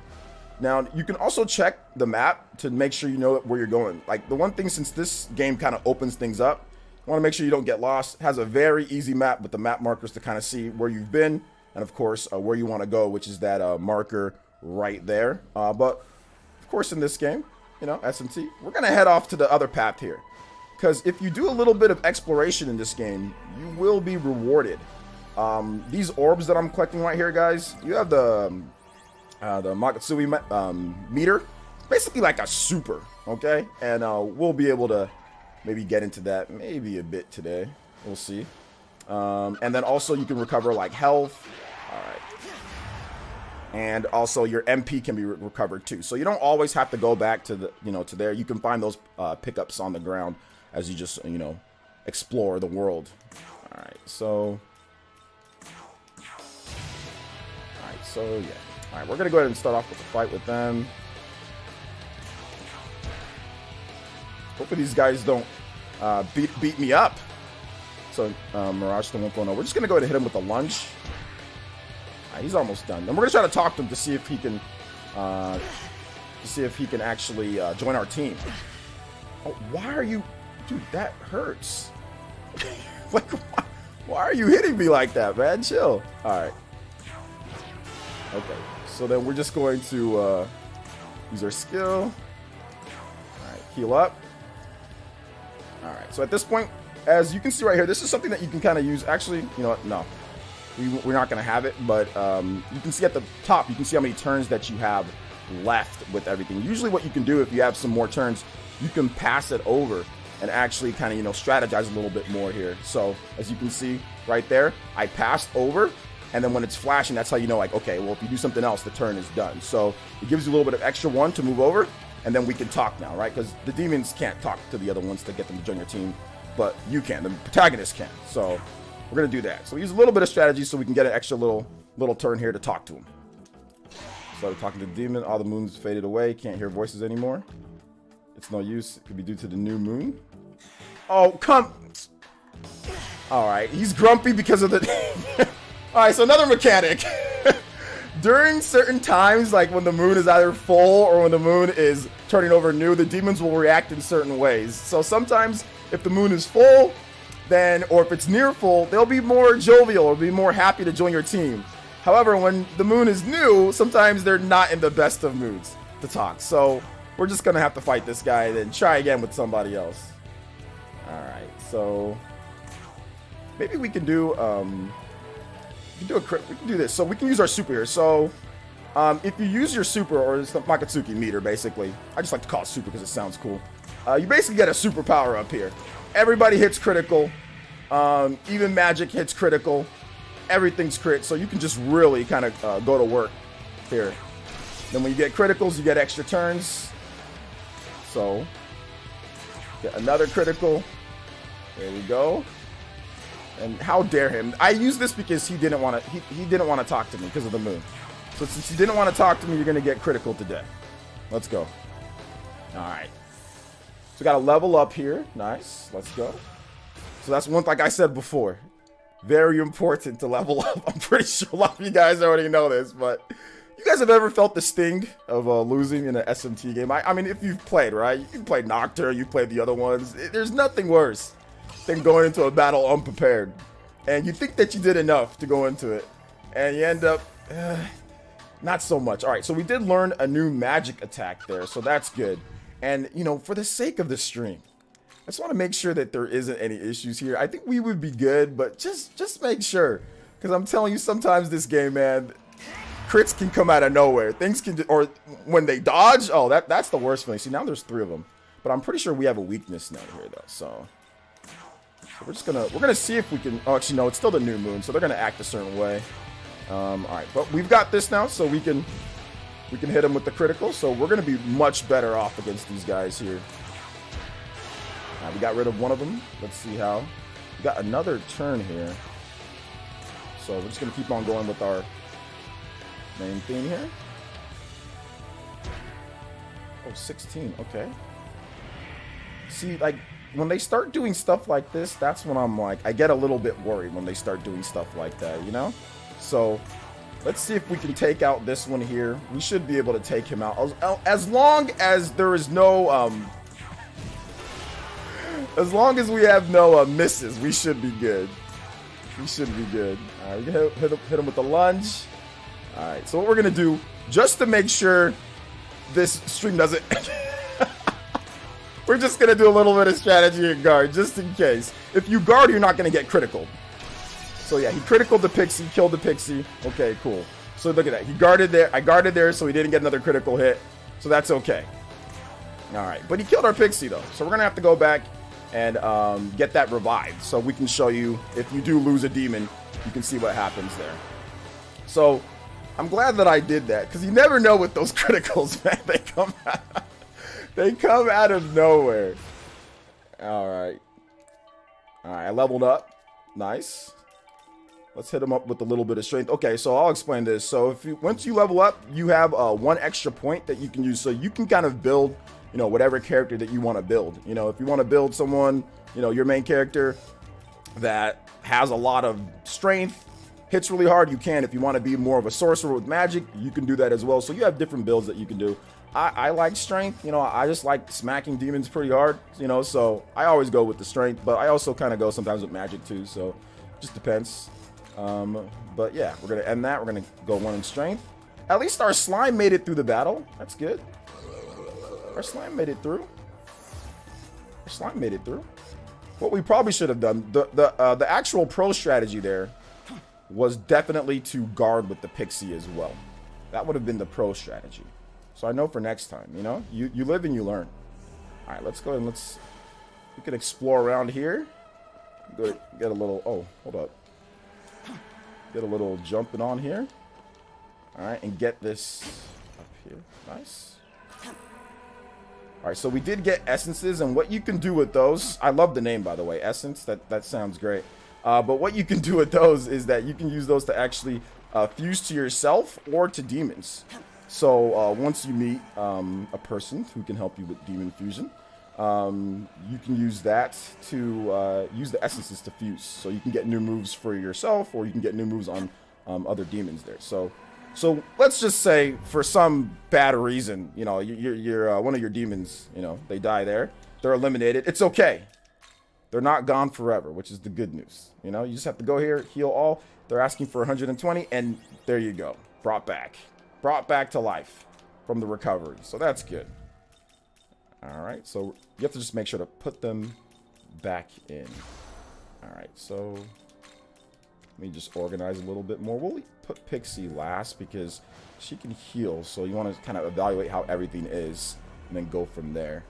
Now, you can also check the map to make sure you know where you're going. Like, the one thing, since this game kind of opens things up, you want to make sure you don't get lost. It has a very easy map with the map markers to kind of see where you've been, and of course, where you want to go, which is that marker right there. But, of course, in this game, you know, SMT, we're going to head off to the other path here. Because if you do a little bit of exploration in this game, you will be rewarded. These orbs that I'm collecting right here, guys, you have the Matsui meter, basically like a super, okay? And we'll be able to maybe get into that maybe a bit today. We'll see. And then also you can recover like health. All right. And also your MP can be recovered too. So you don't always have to go back to the, you know, to there. You can find those pickups on the ground as you just, you know, explore the world. All right. So yeah. All right, we're going to go ahead and start off with the fight with them. Hopefully these guys don't beat me up. So, Mirage to 1.0. We're just going to go ahead and hit him with a lunge. All right, he's almost done. And we're going to try to talk to him to see if he can actually join our team. Oh, why are you... Dude, that hurts. Like, why are you hitting me like that, man? Chill. All right. Okay, so then we're just going to use our skill. All right, heal up. All right, so at this point, as you can see right here, this is something that you can kind of use. Actually, you know what? No, we're not going to have it, but you can see at the top, you can see how many turns that you have left with everything. Usually what you can do if you have some more turns, you can pass it over and actually kind of, you know, strategize a little bit more here. So as you can see right there, I passed over. And then when it's flashing, that's how you know, like, okay, well, if you do something else, the turn is done. So it gives you a little bit of extra one to move over, and then we can talk now, right? Because the demons can't talk to the other ones to get them to join your team, but you can. The protagonist can. So we're going to do that. So we use a little bit of strategy so we can get an extra little turn here to talk to him. Started talking to the demon. All the moons faded away. Can't hear voices anymore. It's no use. It could be due to the new moon. Oh, come. All right. He's grumpy because of the... All right, so another mechanic. During certain times, like when the moon is either full or when the moon is turning over new, the demons will react in certain ways. So sometimes if the moon is full, then, or if it's near full, they'll be more jovial or be more happy to join your team. However, when the moon is new, sometimes they're not in the best of moods to talk. So we're just going to have to fight this guy and then try again with somebody else. All right, so maybe we can do... we can do this. So we can use our super here. So if you use your super, or it's the Makatsuki meter, basically. I just like to call it super because it sounds cool. You basically get a super power up here. Everybody hits critical. Even magic hits critical. Everything's crit. So you can just really kind of go to work here. Then when you get criticals, you get extra turns. So get another critical. There we go. And how dare him? I use this because he didn't want to. He didn't want to talk to me because of the moon. So since he didn't want to talk to me, you're gonna get critical today. Let's go. All right. So we got a level up here. Nice. Let's go. So that's one, like I said before, very important to level up. I'm pretty sure a lot of you guys already know this, but you guys have ever felt the sting of losing in an SMT game? I mean, if you've played, right? You've played Nocturne, you've played the other ones. There's nothing worse than going into a battle unprepared. And you think that you did enough to go into it, and you end up not so much. All right, so we did learn a new magic attack there, so that's good. And, you know, for the sake of the stream, I just want to make sure that there isn't any issues here. I think we would be good, but just make sure. Because I'm telling you, sometimes this game, man, crits can come out of nowhere. Things can, or when they dodge, oh, that's the worst feeling. See, now there's 3 of them. But I'm pretty sure we have a weakness now here, though, so we're gonna see if we can. Oh, actually, no, it's still the new moon, so they're gonna act a certain way. All right, but we've got this now, so we can hit them with the critical. So we're gonna be much better off against these guys here. All right, we got rid of one of them. Let's see how. We got another turn here, so we're just gonna keep on going with our main theme here. Oh, 16. Okay. See, like, when they start doing stuff like this, that's when I'm like, I get a little bit worried when they start doing stuff like that, you know? So Let's see if we can take out this one here. We should be able to take him out. As long as there is no, as long as we have no misses, we should be good. We should be good. All right, we can hit him with the lunge. All right, so what we're going to do, just to make sure this stream doesn't... we're just going to do a little bit of strategy and guard, just in case. If you guard, you're not going to get critical. So yeah, he criticaled the pixie, killed the pixie. Okay, cool. So look at that. He guarded there. I guarded there, so he didn't get another critical hit. So that's okay. All right, but he killed our pixie though. So we're gonna have to go back and get that revived, so we can show you if you do lose a demon, you can see what happens there. So I'm glad that I did that, because you never know with those criticals, man. They come out of nowhere. All right. All right, I leveled up. Nice. Let's hit him up with a little bit of strength. Okay, so I'll explain this. So if you once you level up, you have one extra point that you can use. So you can kind of build, you know, whatever character that you want to build. You know, if you want to build someone, you know, your main character that has a lot of strength, hits really hard, you can. If you want to be more of a sorcerer with magic, you can do that as well. So you have different builds that you can do. I like strength, you know, I just like smacking demons pretty hard, you know, so I always go with the strength, but I also kind of go sometimes with magic too, so it just depends. But yeah, we're going to end that. We're going to go one in strength. At least our slime made it through the battle. That's good. Our slime made it through. Our slime made it through. What we probably should have done, the actual pro strategy there was definitely to guard with the pixie as well. That would have been the pro strategy. So I know for next time, you know, you live and you learn. All right, let's go and we can explore around here. Go get a little, oh, hold up. Get a little jumping on here. All right, and get this up here. Nice. All right, so we did get essences, and what you can do with those, I love the name, by the way, Essence. That sounds great. But what you can do with those is that you can use those to actually fuse to yourself or to demons. So once you meet a person who can help you with demon fusion, you can use that to use the essences to fuse. So you can get new moves for yourself, or you can get new moves on other demons there. So let's just say for some bad reason, you know, you're one of your demons, you know, they die there, they're eliminated. It's okay. They're not gone forever, which is the good news. You know, you just have to go here, heal all. They're asking for 120, and there you go. Brought back to life from the recovery. So that's good. All right, so you have to just make sure to put them back in. All right, so let me just organize a little bit more. We'll put Pixie last because she can heal. So you want to kind of evaluate how everything is and then go from there.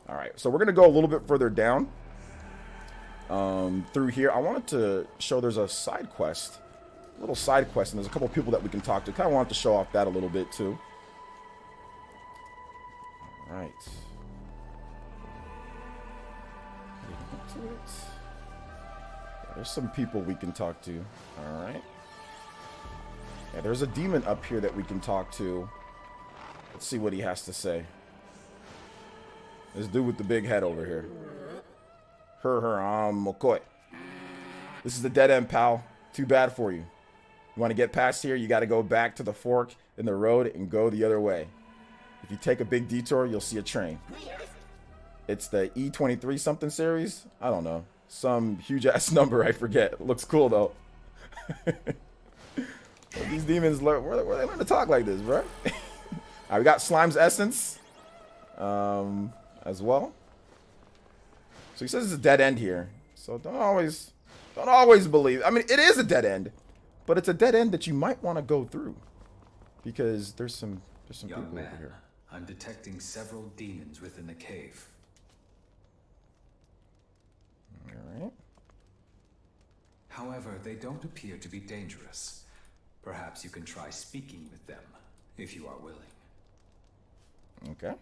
All right, so we're going to go a little bit further down through here. I wanted to show there's a side quest, a little side quest, and there's a couple people that we can talk to. Kind of wanted to show off that a little bit too. All right. Yeah, there's some people we can talk to. All right. Yeah, there's a demon up here that we can talk to. Let's see what he has to say. This dude with the big head over here. Mokoi. This is the dead end, pal. Too bad for you. You want to get past here, you got to go back to the fork in the road and go the other way. If you take a big detour, you'll see a train. It's the E23 something series. I don't know. Some huge ass number, I forget. It looks cool though. These demons learn, where they learn to talk like this, bro? Alright, we got Slime's essence as well. So he says it's a dead end here. So don't always believe. I mean, it is a dead end, but it's a dead end that you might want to go through because there's some people over here. I'm detecting several demons within the cave. All right. However, they don't appear to be dangerous. Perhaps you can try speaking with them if you are willing. Okay.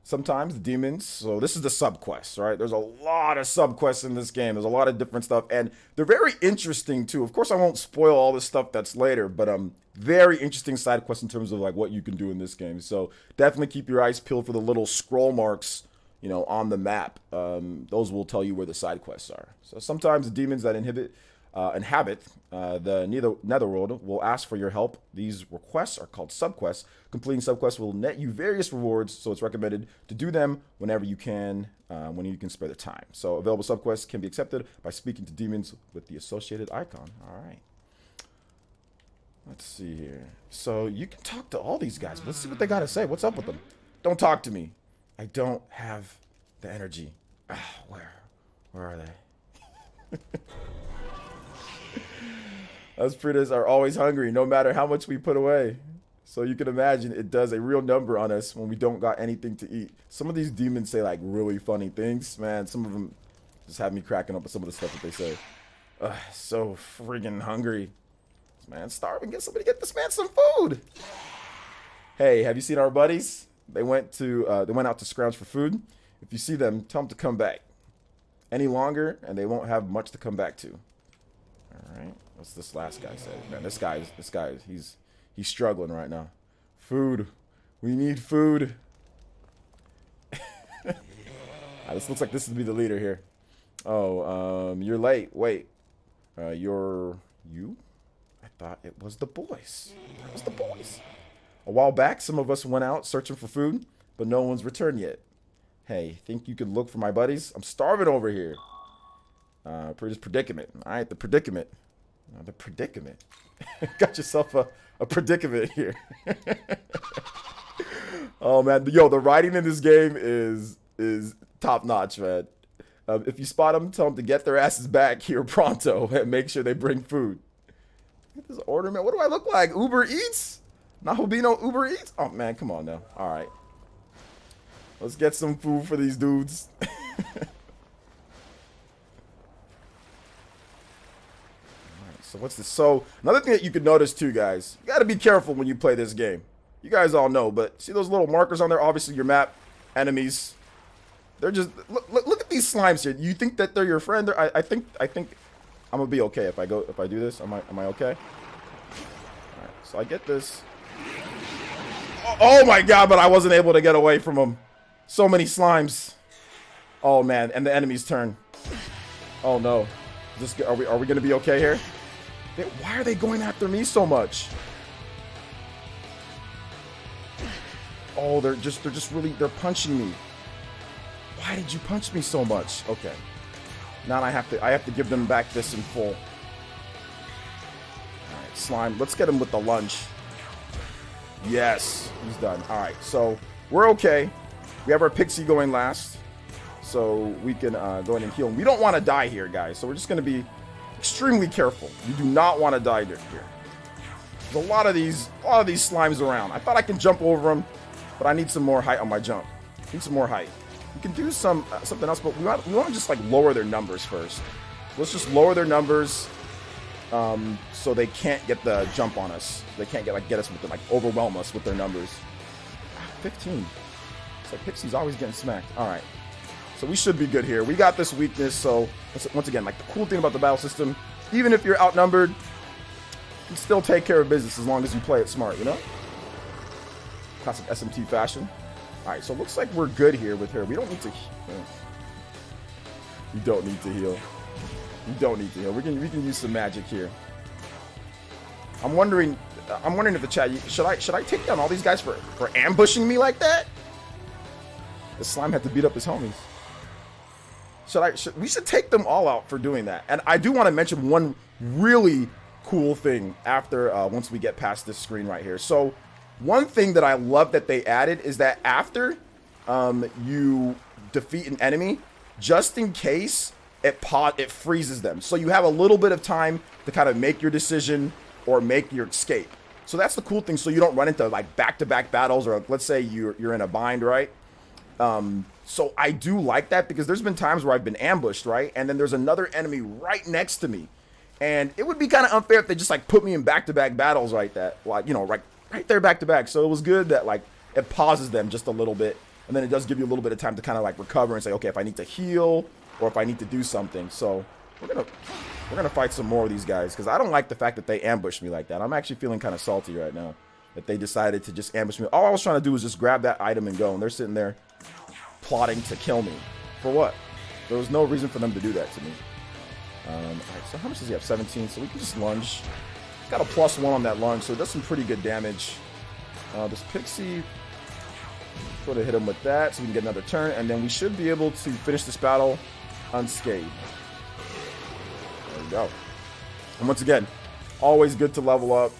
Sometimes demons, so this is the subquests, right? There's a lot of subquests in this game. There's a lot of different stuff, and they're very interesting too. Of course, I won't spoil all this stuff that's later, but very interesting side quests in terms of like what you can do in this game. So definitely keep your eyes peeled for the little scroll marks, you know, on the map. Those will tell you where the side quests are. So sometimes the demons that inhibit inhabit the Netherworld will ask for your help. These requests are called subquests. Completing subquests will net you various rewards, so it's recommended to do them whenever you can, when you can spare the time. So available subquests can be accepted by speaking to demons with the associated icon. All right. Let's see here. So you can talk to all these guys. But let's see what they got to say. What's up with them? Don't talk to me. I don't have the energy. Where are they? Us predators are always hungry, no matter how much we put away. So you can imagine it does a real number on us when we don't got anything to eat. Some of these demons say like really funny things, man. Some of them just have me cracking up with some of the stuff that they say. So friggin' hungry. This man's starving. Get somebody, get this man some food. Hey, have you seen our buddies? They went out to scrounge for food. If you see them, tell them to come back. Any longer, and they won't have much to come back to. All right. What's this last guy say? Man, this guy, he's struggling right now. Food. We need food. This looks like this would be the leader here. Oh, you're late. Wait. You're you? I thought it was the boys. It was the boys. A while back, some of us went out searching for food, but no one's returned yet. Hey, think you could look for my buddies? I'm starving over here. Predicament. All right, the predicament. The predicament. Got yourself a predicament here. Oh man, yo, the writing in this game is top notch, man. If you spot them, tell them to get their asses back here pronto and make sure they bring food. Look at this order, man. What do I look like? Uber Eats? Nahobino Uber Eats? Oh man, come on now. All right, let's get some food for these dudes. So what's this? So another thing that you could notice too, guys, you got to be careful when you play this game. You guys all know, but see those little markers on there? Obviously your map, enemies. They're just, look at these slimes here. You think that they're your friend? I think I'm gonna be okay if I do this. Am I okay? All right, so I get this. Oh my God, but I wasn't able to get away from them. So many slimes. Oh man, and the enemy's turn. Oh no. Are we gonna be okay here? Why are they going after me so much? Oh, they're punching me. Why did you punch me so much? Okay. Now I have to give them back this in full. All right, slime. Let's get him with the lunge. Yes, he's done. All right, so we're okay. We have our pixie going last, so we can go ahead and heal him. We don't want to die here, guys. So we're just gonna be extremely careful. You do not want to die here. There's a lot of these slimes around. I thought I can jump over them, but I need some more height on my jump. Need some more height. You can do something else, but we want to just like lower their numbers first. Let's just lower their numbers, so they can't get the jump on us. They can't get us with overwhelm us with their numbers. 15. It's like Pixie's always getting smacked. All right. So we should be good here. We got this weakness, so once again, like the cool thing about the battle system, even if you're outnumbered, you can still take care of business as long as you play it smart, you know? Classic SMT fashion. All right, so it looks like we're good here with her. We don't need to heal. We don't need to heal. We don't need to heal. We can use some magic here. I'm wondering if the chat, should I take down all these guys for ambushing me like that? The slime had to beat up his homies. We should take them all out for doing that. And I do want to mention one really cool thing after once we get past this screen right here. So one thing that I love that they added is that after you defeat an enemy, just in case it freezes them. So you have a little bit of time to kind of make your decision or make your escape. So that's the cool thing. So you don't run into like back-to-back battles, or let's say you're in a bind, right? So I do like that because there's been times where I've been ambushed, right? And then there's another enemy right next to me. And it would be kind of unfair if they just like put me in back-to-back battles like that. Like, you know, right there back-to-back. So it was good that like it pauses them just a little bit. And then it does give you a little bit of time to kind of like recover and say, okay, if I need to heal or if I need to do something. So we're gonna fight some more of these guys because I don't like the fact that they ambushed me like that. I'm actually feeling kind of salty right now that they decided to just ambush me. All I was trying to do was just grab that item and go. And they're sitting there plotting to kill me. For what? There was no reason for them to do that to me. Alright, so how much does he have? 17, so we can just lunge. Got a +1 on that lunge, so it does some pretty good damage. This Pixie, sort of hit him with that, so we can get another turn, and then we should be able to finish this battle unscathed. There we go. And once again, always good to level up.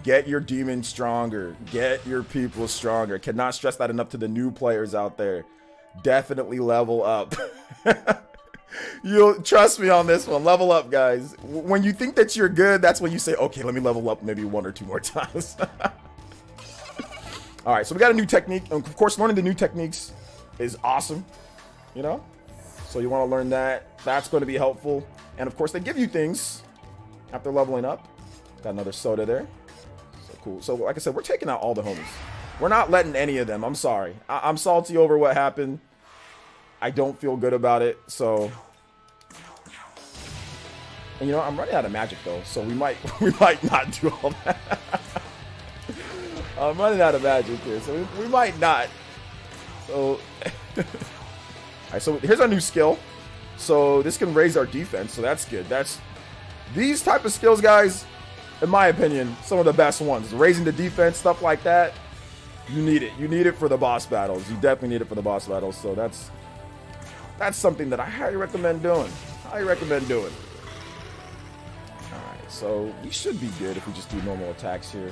Get your demons stronger. Get your people stronger. Cannot stress that enough to the new players out there. Definitely level up. You'll trust me on this one. Level up, guys. When you think that you're good, that's when you say, okay, let me level up maybe 1 or 2 more times. All right, so we got a new technique. And of course, learning the new techniques is awesome, you know? So you want to learn that. That's going to be helpful. And of course, they give you things after leveling up. Got another soda there. So cool. So like I said, we're taking out all the homies. We're not letting any of them. I'm sorry. I'm salty over what happened. I don't feel good about it. So, and you know, I'm running out of magic though. So we might not do all that. I'm running out of magic here. So we might not. So, all right. So here's our new skill. So this can raise our defense. So that's good. These type of skills, guys, in my opinion, some of the best ones. Raising the defense, stuff like that. You need it. You need it for the boss battles. You definitely need it for the boss battles. So that's something that I highly recommend doing. Highly recommend doing. Alright, so we should be good if we just do normal attacks here.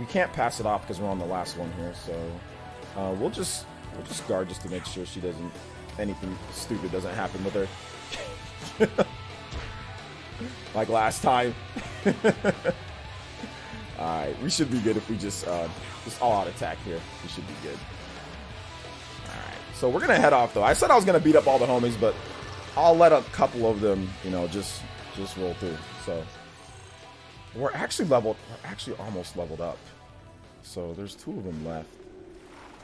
We can't pass it off because we're on the last one here, so we'll just guard just to make sure she doesn't, anything stupid doesn't happen with her. Like last time. Alright, we should be good if we just all-out attack here. We should be good. Alright, so we're going to head off, though. I said I was going to beat up all the homies, but I'll let a couple of them, you know, just roll through. So, we're actually almost leveled up. So, there's 2 of them left.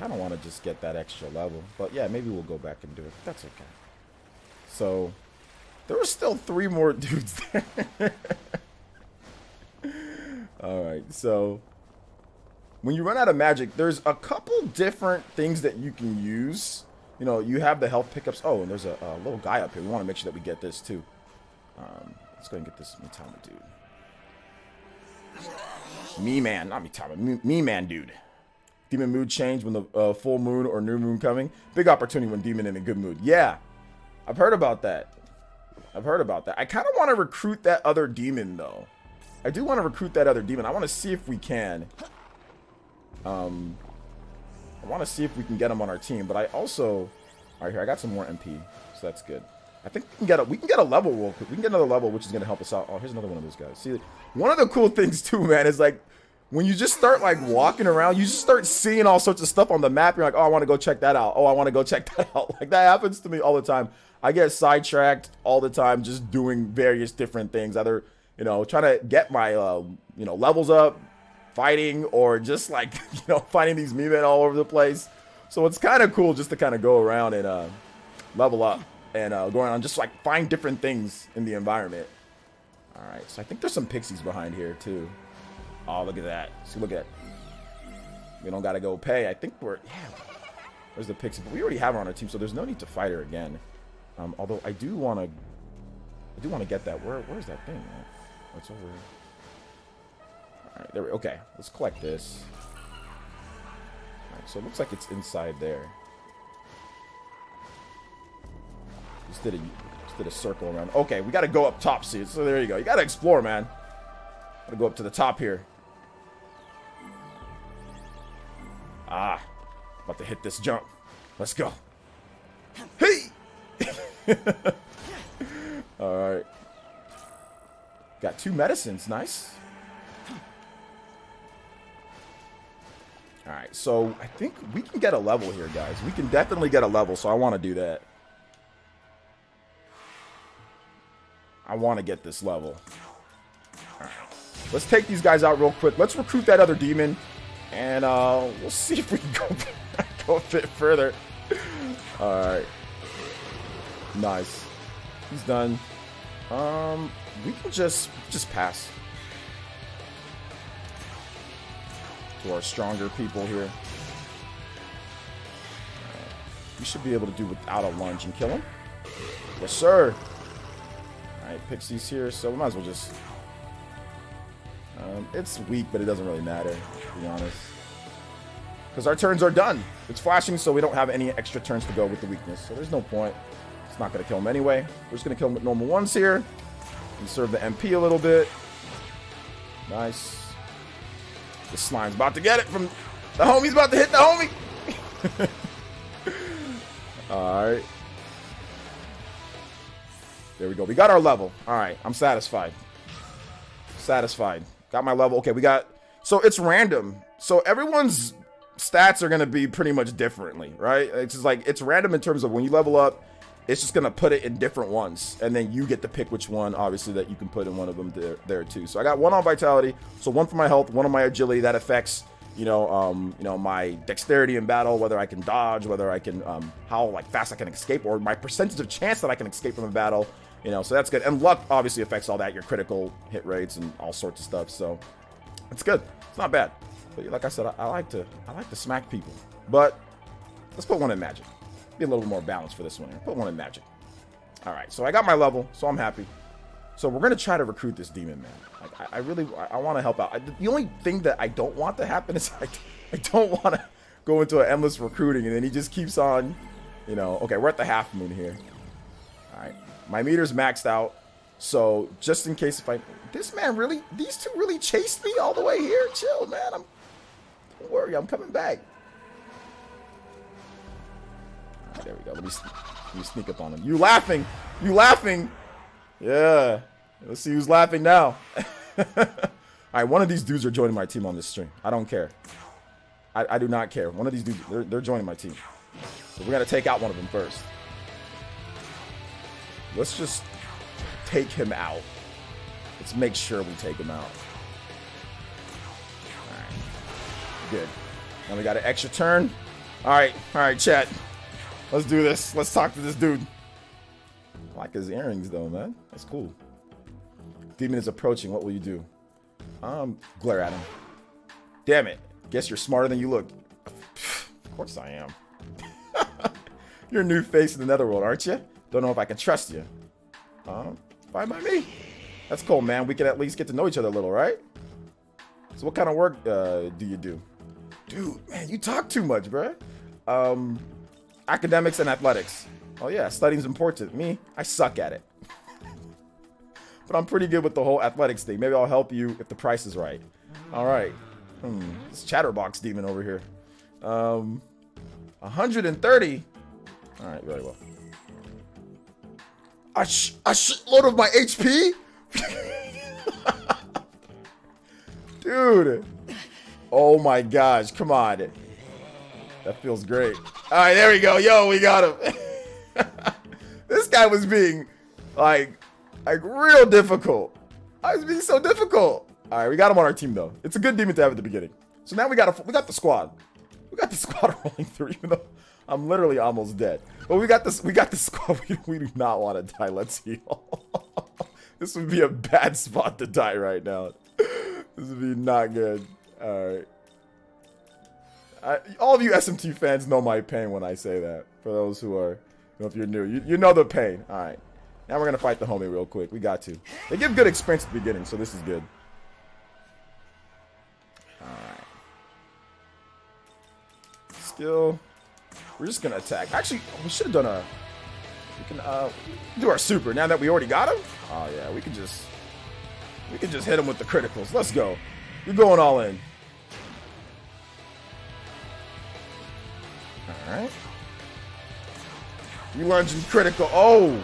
I don't want to just get that extra level. But, yeah, maybe we'll go back and do it. That's okay. So, there were still 3 more dudes there. Alright, so when you run out of magic, there's a couple different things that you can use. You know, you have the health pickups. Oh, and there's a little guy up here. We want to make sure that we get this too. Let's go ahead and get this Mitama dude. Me-Man, not Mitama. Me-Man dude. Demon mood change when the full moon or new moon coming. Big opportunity when demon in a good mood. Yeah, I've heard about that. I kind of want to recruit that other demon though. I do want to recruit that other demon. I want to see if we can. I want to see if we can get him on our team. But I also, all right, here I got some more MP, so that's good. I think we can get a level real quick. We can get another level, which is gonna help us out. Oh, here's another one of those guys. See, one of the cool things too, man, is like when you just start like walking around, you just start seeing all sorts of stuff on the map. You're like, oh, I want to go check that out. Oh, I want to go check that out. Like that happens to me all the time. I get sidetracked all the time, just doing various different things, either, you know, trying to get my, you know, levels up, fighting, or just like, you know, finding these Mii-Men all over the place. So it's kind of cool just to kind of go around and level up and go around and just like find different things in the environment. All right, so I think there's some pixies behind here too. Oh, look at that. See, look at that. We don't got to go pay. I think we're, yeah, there's the pixie, but we already have her on our team, so there's no need to fight her again. Although I do want to get that. Where's that thing? Oh, it's over here. All right, there we go. Okay, let's collect this. All right, so it looks like it's inside there. Just did a circle around. Okay, we got to go up top, see. So there you go. You got to explore, man. Got to go up to the top here. Ah, about to hit this jump. Let's go. Hey! Alright. Got 2 medicines. Nice. Alright, so I think we can get a level here, guys. We can definitely get a level, so I want to do that. I want to get this level. Alright. Let's take these guys out real quick. Let's recruit that other demon. And we'll see if we can go a bit further. Alright. Nice. He's done. We can just pass to our stronger people here. We should be able to do without a lunge and kill him. Yes, sir. Alright, Pixie's here, so we might as well just... it's weak, but it doesn't really matter, to be honest. Because our turns are done. It's flashing, so we don't have any extra turns to go with the weakness. So there's no point. It's not going to kill him anyway. We're just going to kill him with normal ones here. Conserve the MP a little bit. Nice. The slime's about to get it from... The homie's about to hit the homie! Alright. There we go. We got our level. Alright, I'm satisfied. Satisfied. Got my level. Okay, we got... So it's random. So everyone's stats are going to be pretty much differently, right? It's just like, it's random in terms of when you level up, it's just going to put it in different ones. And then you get to pick which one, obviously, that you can put in one of them there too. So I got 1 on vitality. So 1 for my health, 1 on my agility. That affects, my dexterity in battle, whether I can dodge, whether I can, how like fast I can escape, or my percentage of chance that I can escape from a battle. So that's good. And luck obviously affects all that, your critical hit rates and all sorts of stuff. So it's good. It's not bad. But like I said, I like to smack people. But let's put 1 in magic. Be a little more balanced for this one here. Put 1 in magic. All right. So I got my level, so I'm happy. So we're gonna try to recruit this demon man. Like I want to help out. The only thing that I don't want to happen is I don't want to go into an endless recruiting and then he just keeps on, Okay, we're at the half moon here. All right. My meter's maxed out, so just in case these two really chased me all the way here. Chill, man. Don't worry, I'm coming back. All right, there we go. Let me sneak up on him. You laughing? Yeah. Let's see who's laughing now. All right, one of these dudes are joining my team on this stream. I don't care. I do not care. One of these dudes, they're joining my team. So we're gonna take out one of them first. Let's just take him out. Let's make sure we take him out. Alright. Good. Now we got an extra turn. Alright, chat. Let's do this. Let's talk to this dude. I like his earrings though, man. That's cool. Demon is approaching. What will you do? Glare at him. Damn it. Guess you're smarter than you look. Of course I am. You're a new face in the netherworld, aren't you? Don't know if I can trust you. Fine by me. That's cool, man. We can at least get to know each other a little, right? So what kind of work do you do? Dude, man, you talk too much, bruh. Academics and athletics. Oh yeah, studying's important. Me, I suck at it. But I'm pretty good with the whole athletics thing. Maybe I'll help you if the price is right. All right. This chatterbox demon over here. 130. All right, very well. A shitload of my HP? Dude. Oh my gosh, come on. That feels great. All right, there we go. Yo, we got him. This guy was being like real difficult. I was being so difficult. All right, we got him on our team though. It's a good demon to have at the beginning. So now we got the squad. We got the squad rolling through, even though I'm literally almost dead. But we got this. We got the squad. We do not want to die. Let's heal. This would be a bad spot to die right now. This would be not good. All right. All of you SMT fans know my pain when I say that. For those who are, if you're new, you know the pain. All right. Now we're gonna fight the homie real quick. We got to. They give good experience at the beginning, so this is good. All right. Skill. We're just gonna attack. Actually, we should have done we can do our super now that we already got him. Oh yeah, we can just hit him with the criticals. Let's go. You're going all in. All right. You lunging critical. Oh,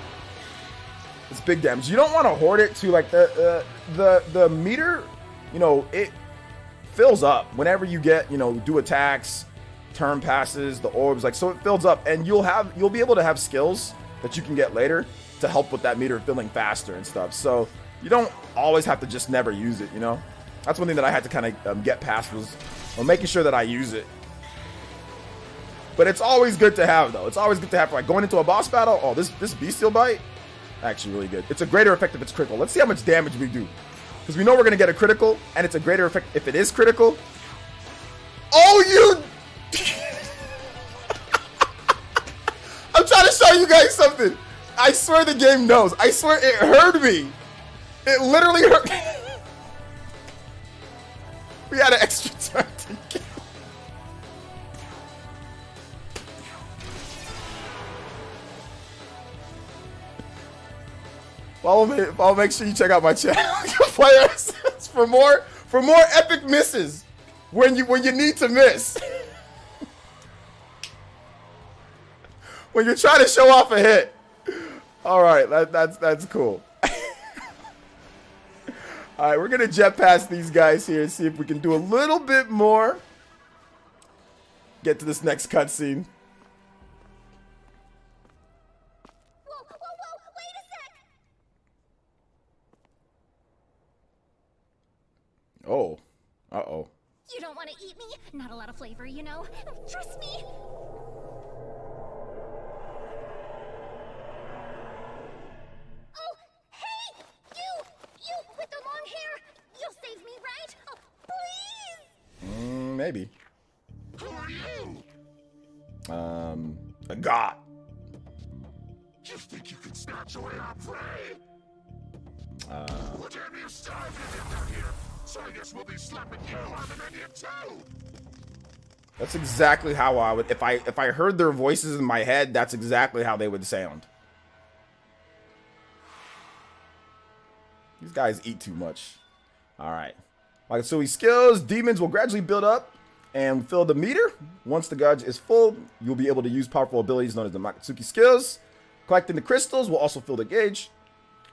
it's big damage. You don't want to hoard it to like the meter. It fills up whenever you get do attacks. Turn passes, the orbs, so it fills up, and you'll be able to have skills that you can get later to help with that meter filling faster and stuff. So you don't always have to just never use it. That's one thing that I had to kind of get past was making sure that I use it. But it's always good to have though. It's always good to have for going into a boss battle. Oh, this bestial bite, actually really good. It's a greater effect if it's critical. Let's see how much damage we do, because we know we're gonna get a critical, and it's a greater effect if it is critical. Oh, you. I'm trying to show you guys something. I swear the game knows. I swear it heard me. It literally heard. We had an extra turn to get. I'll make sure you check out my channel players for more epic misses when you need to miss. When you're trying to show off a hit. All right, that's cool. All right, we're gonna jet past these guys here and see if we can do a little bit more. Get to this next cutscene. Wait a sec! Oh, uh-oh. You don't want to eat me? Not a lot of flavor, you know? Trust me! Oh, hey! You with the long hair! You'll save me, right? Oh, please! Maybe. Who are you? A god. You think you can snatch away our prey? What damn you starving down here? So I guess we'll be slapping you on the menu too. That's exactly how I would, if I heard their voices in my head, that's exactly how they would sound. These guys eat too much. All right. Like so, skills, demons will gradually build up and fill the meter. Once the gauge is full, you'll be able to use powerful abilities known as the Makatsuki skills. Collecting the crystals will also fill the gauge,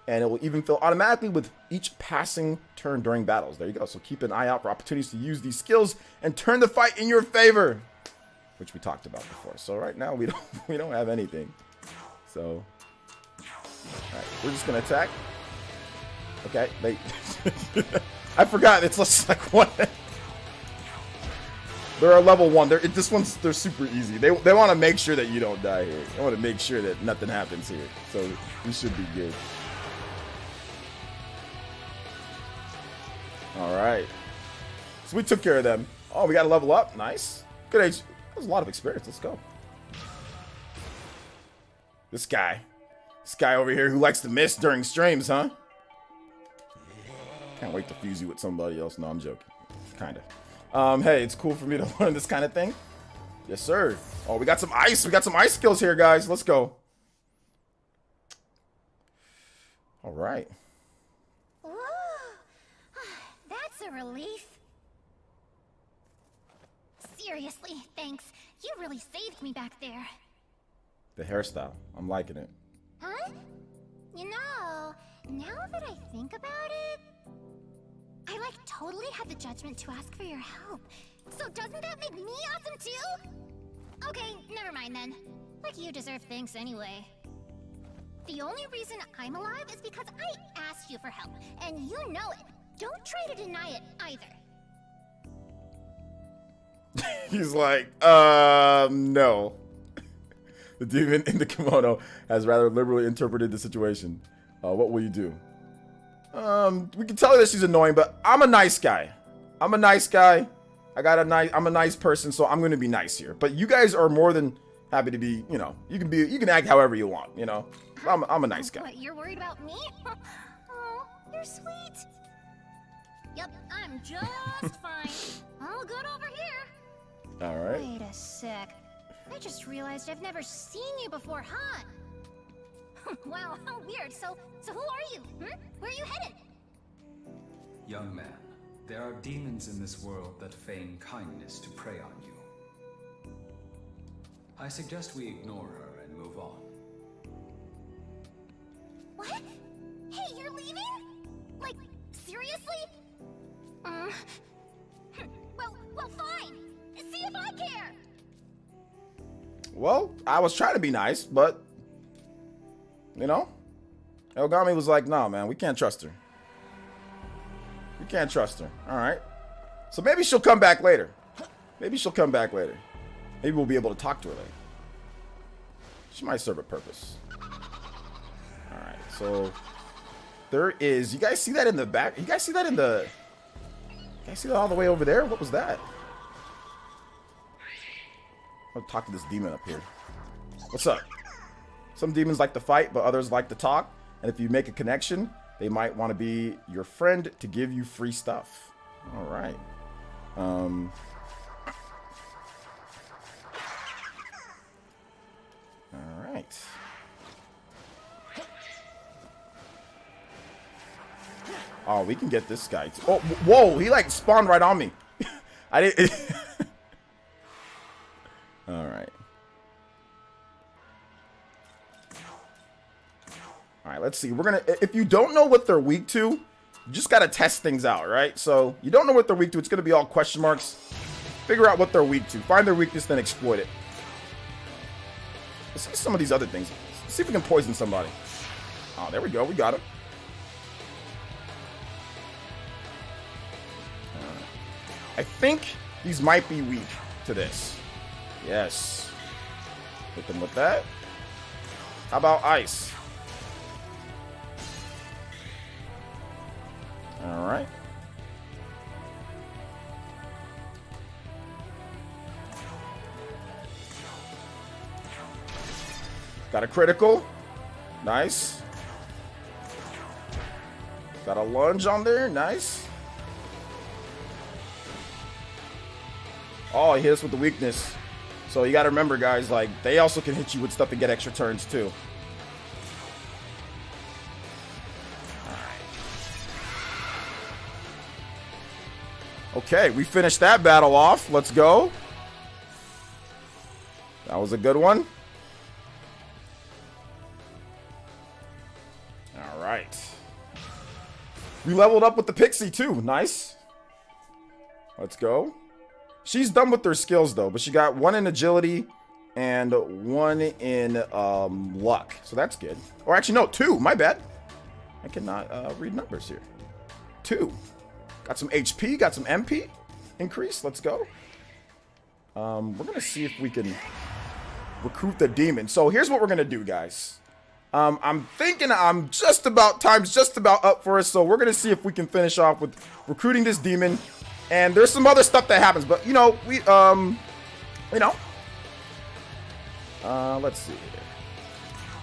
and it will even fill automatically with each passing turn during battles. There you go. So keep an eye out for opportunities to use these skills and turn the fight in your favor, which we talked about before. So right now we don't have anything. So all right, we're just gonna attack. Okay, I forgot it's just like one. They're level 1. They're super easy. They want to make sure that you don't die here. They want to make sure that nothing happens here. So we should be good. All right. So we took care of them. Oh, we got to level up. Nice. Good age. There's a lot of experience. Let's go. This guy over here who likes to miss during streams, huh? Can't wait to fuse you with somebody else. No, I'm joking. Kind of. Hey, it's cool for me to learn this kind of thing. Yes, sir. Oh, we got some ice. We got some ice skills here, guys. Let's go. All right. Whoa. That's a relief. Seriously, thanks. You really saved me back there. The hairstyle. I'm liking it. Huh? You know, now that I think about it, I totally had the judgment to ask for your help. So doesn't that make me awesome too? Okay, never mind then. Like you deserve thanks anyway. The only reason I'm alive is because I asked you for help, and you know it. Don't try to deny it either. He's like, no. The demon in the kimono has rather liberally interpreted the situation. What will you do? We can tell her that she's annoying, but I'm a nice guy. I'm a nice guy. I'm a nice person, so I'm gonna be nice here. But you guys are more than happy to be, you know, you can act however you want, you know. I'm a nice guy. What, you're worried about me? Oh, you're sweet. Yep, I'm just fine. All good over here. All right. Wait a sec. I just realized I've never seen you before, huh? Wow, how weird. So who are you? Where are you headed? Young man, there are demons in this world that feign kindness to prey on you. I suggest we ignore her and move on. What? Hey, you're leaving? Like, seriously? Well, fine. See if I care. Well, I was trying to be nice, but you know, Megami was like, "Nah, man, we can't trust her. We can't trust her." All right. So maybe she'll come back later. Maybe she'll come back later. Maybe we'll be able to talk to her later. She might serve a purpose. All right. So there is. You guys see that in the back? You guys see that in the? You guys see that all the way over there? What was that? I'll talk to this demon up here. What's up? Some demons like to fight, but others like to talk. And if you make a connection, they might want to be your friend to give you free stuff. All right. All right. Oh, we can get this guy too. Oh, whoa, he like spawned right on me. I didn't. All right. All right, let's see. We're going to, if you don't know what they're weak to, you just got to test things out, right? So you don't know what they're weak to. It's going to be all question marks. Figure out what they're weak to. Find their weakness, then exploit it. Let's see some of these other things. Let's see if we can poison somebody. Oh, there we go. We got him. I think these might be weak to this. Yes. Hit them with that. How about ice? All right. Got a critical. Nice. Got a lunge on there. Nice. Oh, he hit us with the weakness. So you got to remember, guys, like, they also can hit you with stuff and get extra turns, too. Okay, we finished that battle off. Let's go. That was a good one. All right. We leveled up with the Pixie, too. Nice. Let's go. She's done with her skills, though, but she got 1 in agility and 1 in luck. So that's good. Or actually, no, 2. My bad. I cannot read numbers here. 2. Got some HP, got some MP increase. Let's go. We're going to see if we can recruit the demon. So here's what we're going to do, guys. I'm thinking time's just about up for us. So we're going to see if we can finish off with recruiting this demon. And there's some other stuff that happens, but let's see here.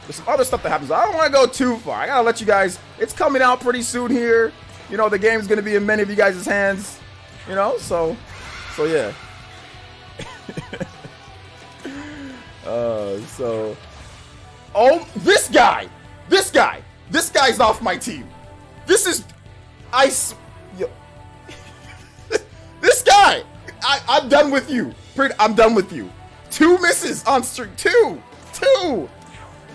There's some other stuff that happens. I don't want to go too far. I gotta let you guys. It's coming out pretty soon here. You know, the game's gonna be in many of you guys' hands. You know, so yeah. Oh, this guy's off my team. This is ice. This guy, I'm done with you. I'm done with you. 2 misses on streak. 2.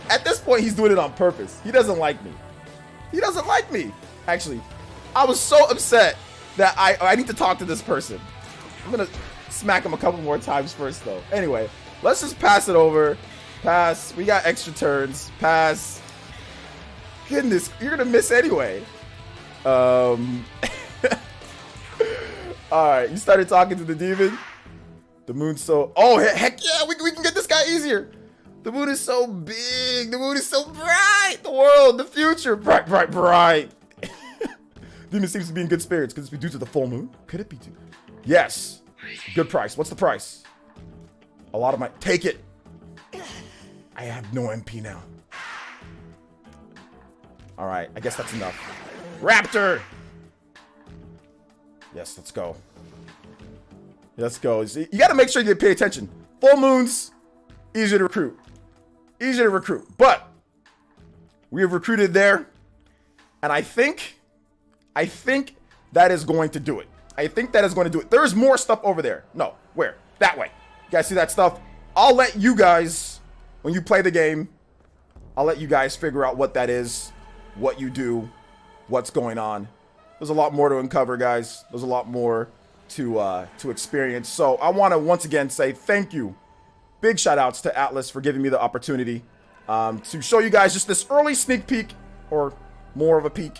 At this point, he's doing it on purpose. He doesn't like me. Actually, I was so upset that I need to talk to this person. I'm going to smack him a couple more times first, though. Anyway, let's just pass it over. Pass. We got extra turns. Pass. Goodness, you're going to miss anyway. Alright, you started talking to the demon. The moon's so... Oh, heck yeah, we can get this guy easier. The moon is so big. The moon is so bright. The world, the future. Bright. Demon seems to be in good spirits. Could this be due to the full moon? Could it be due? Yes. Good price. What's the price? A lot of my... Take it. I have no MP now. Alright, I guess that's enough. Raptor! Yes, let's go. Let's go. See, you got to make sure you pay attention. Full moons, easier to recruit. But we have recruited there. And I think that is going to do it. There's more stuff over there. No, where? That way. You guys see that stuff? I'll let you guys, when you play the game, I'll let you guys figure out what that is, what you do, what's going on. There's a lot more to uncover, guys. There's a lot more to experience. So I want to once again say thank you. Big shout outs to Atlas for giving me the opportunity to show you guys just this early sneak peek, or more of a peek,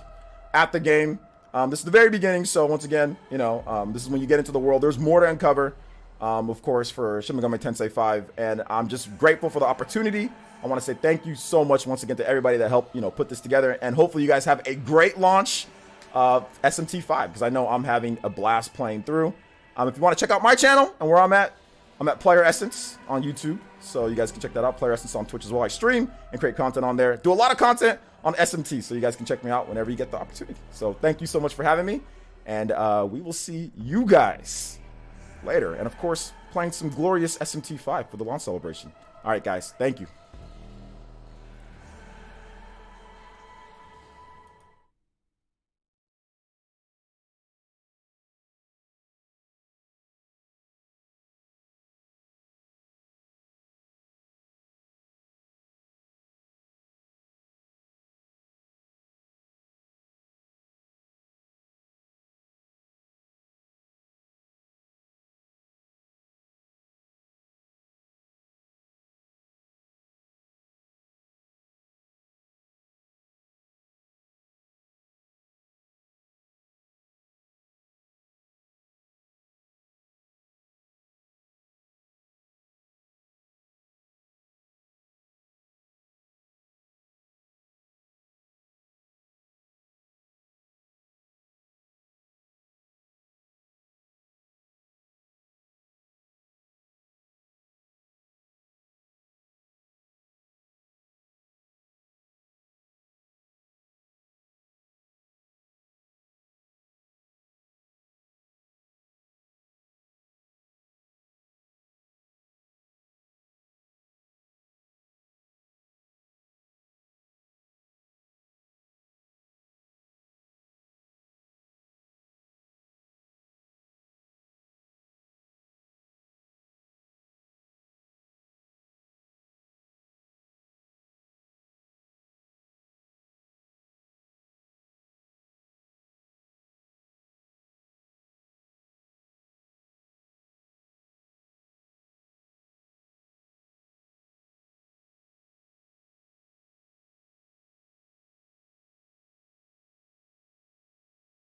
at the game. This is the very beginning. So once again, this is when you get into the world. There's more to uncover, of course, for Shimagami Tensei 5. And I'm just grateful for the opportunity. I want to say thank you so much once again to everybody that helped, put this together. And hopefully you guys have a great launch. SMT5, because I know I'm having a blast playing through. If you want to check out my channel and where I'm at, I'm at Player Essence on YouTube, so you guys can check that out. Player Essence on Twitch as well. I stream and create content on there. Do a lot of content on SMT, so you guys can check me out whenever you get the opportunity. So thank you so much for having me, and we will see you guys later. And of course, playing some glorious SMT5 for the launch celebration. All right, guys, thank you.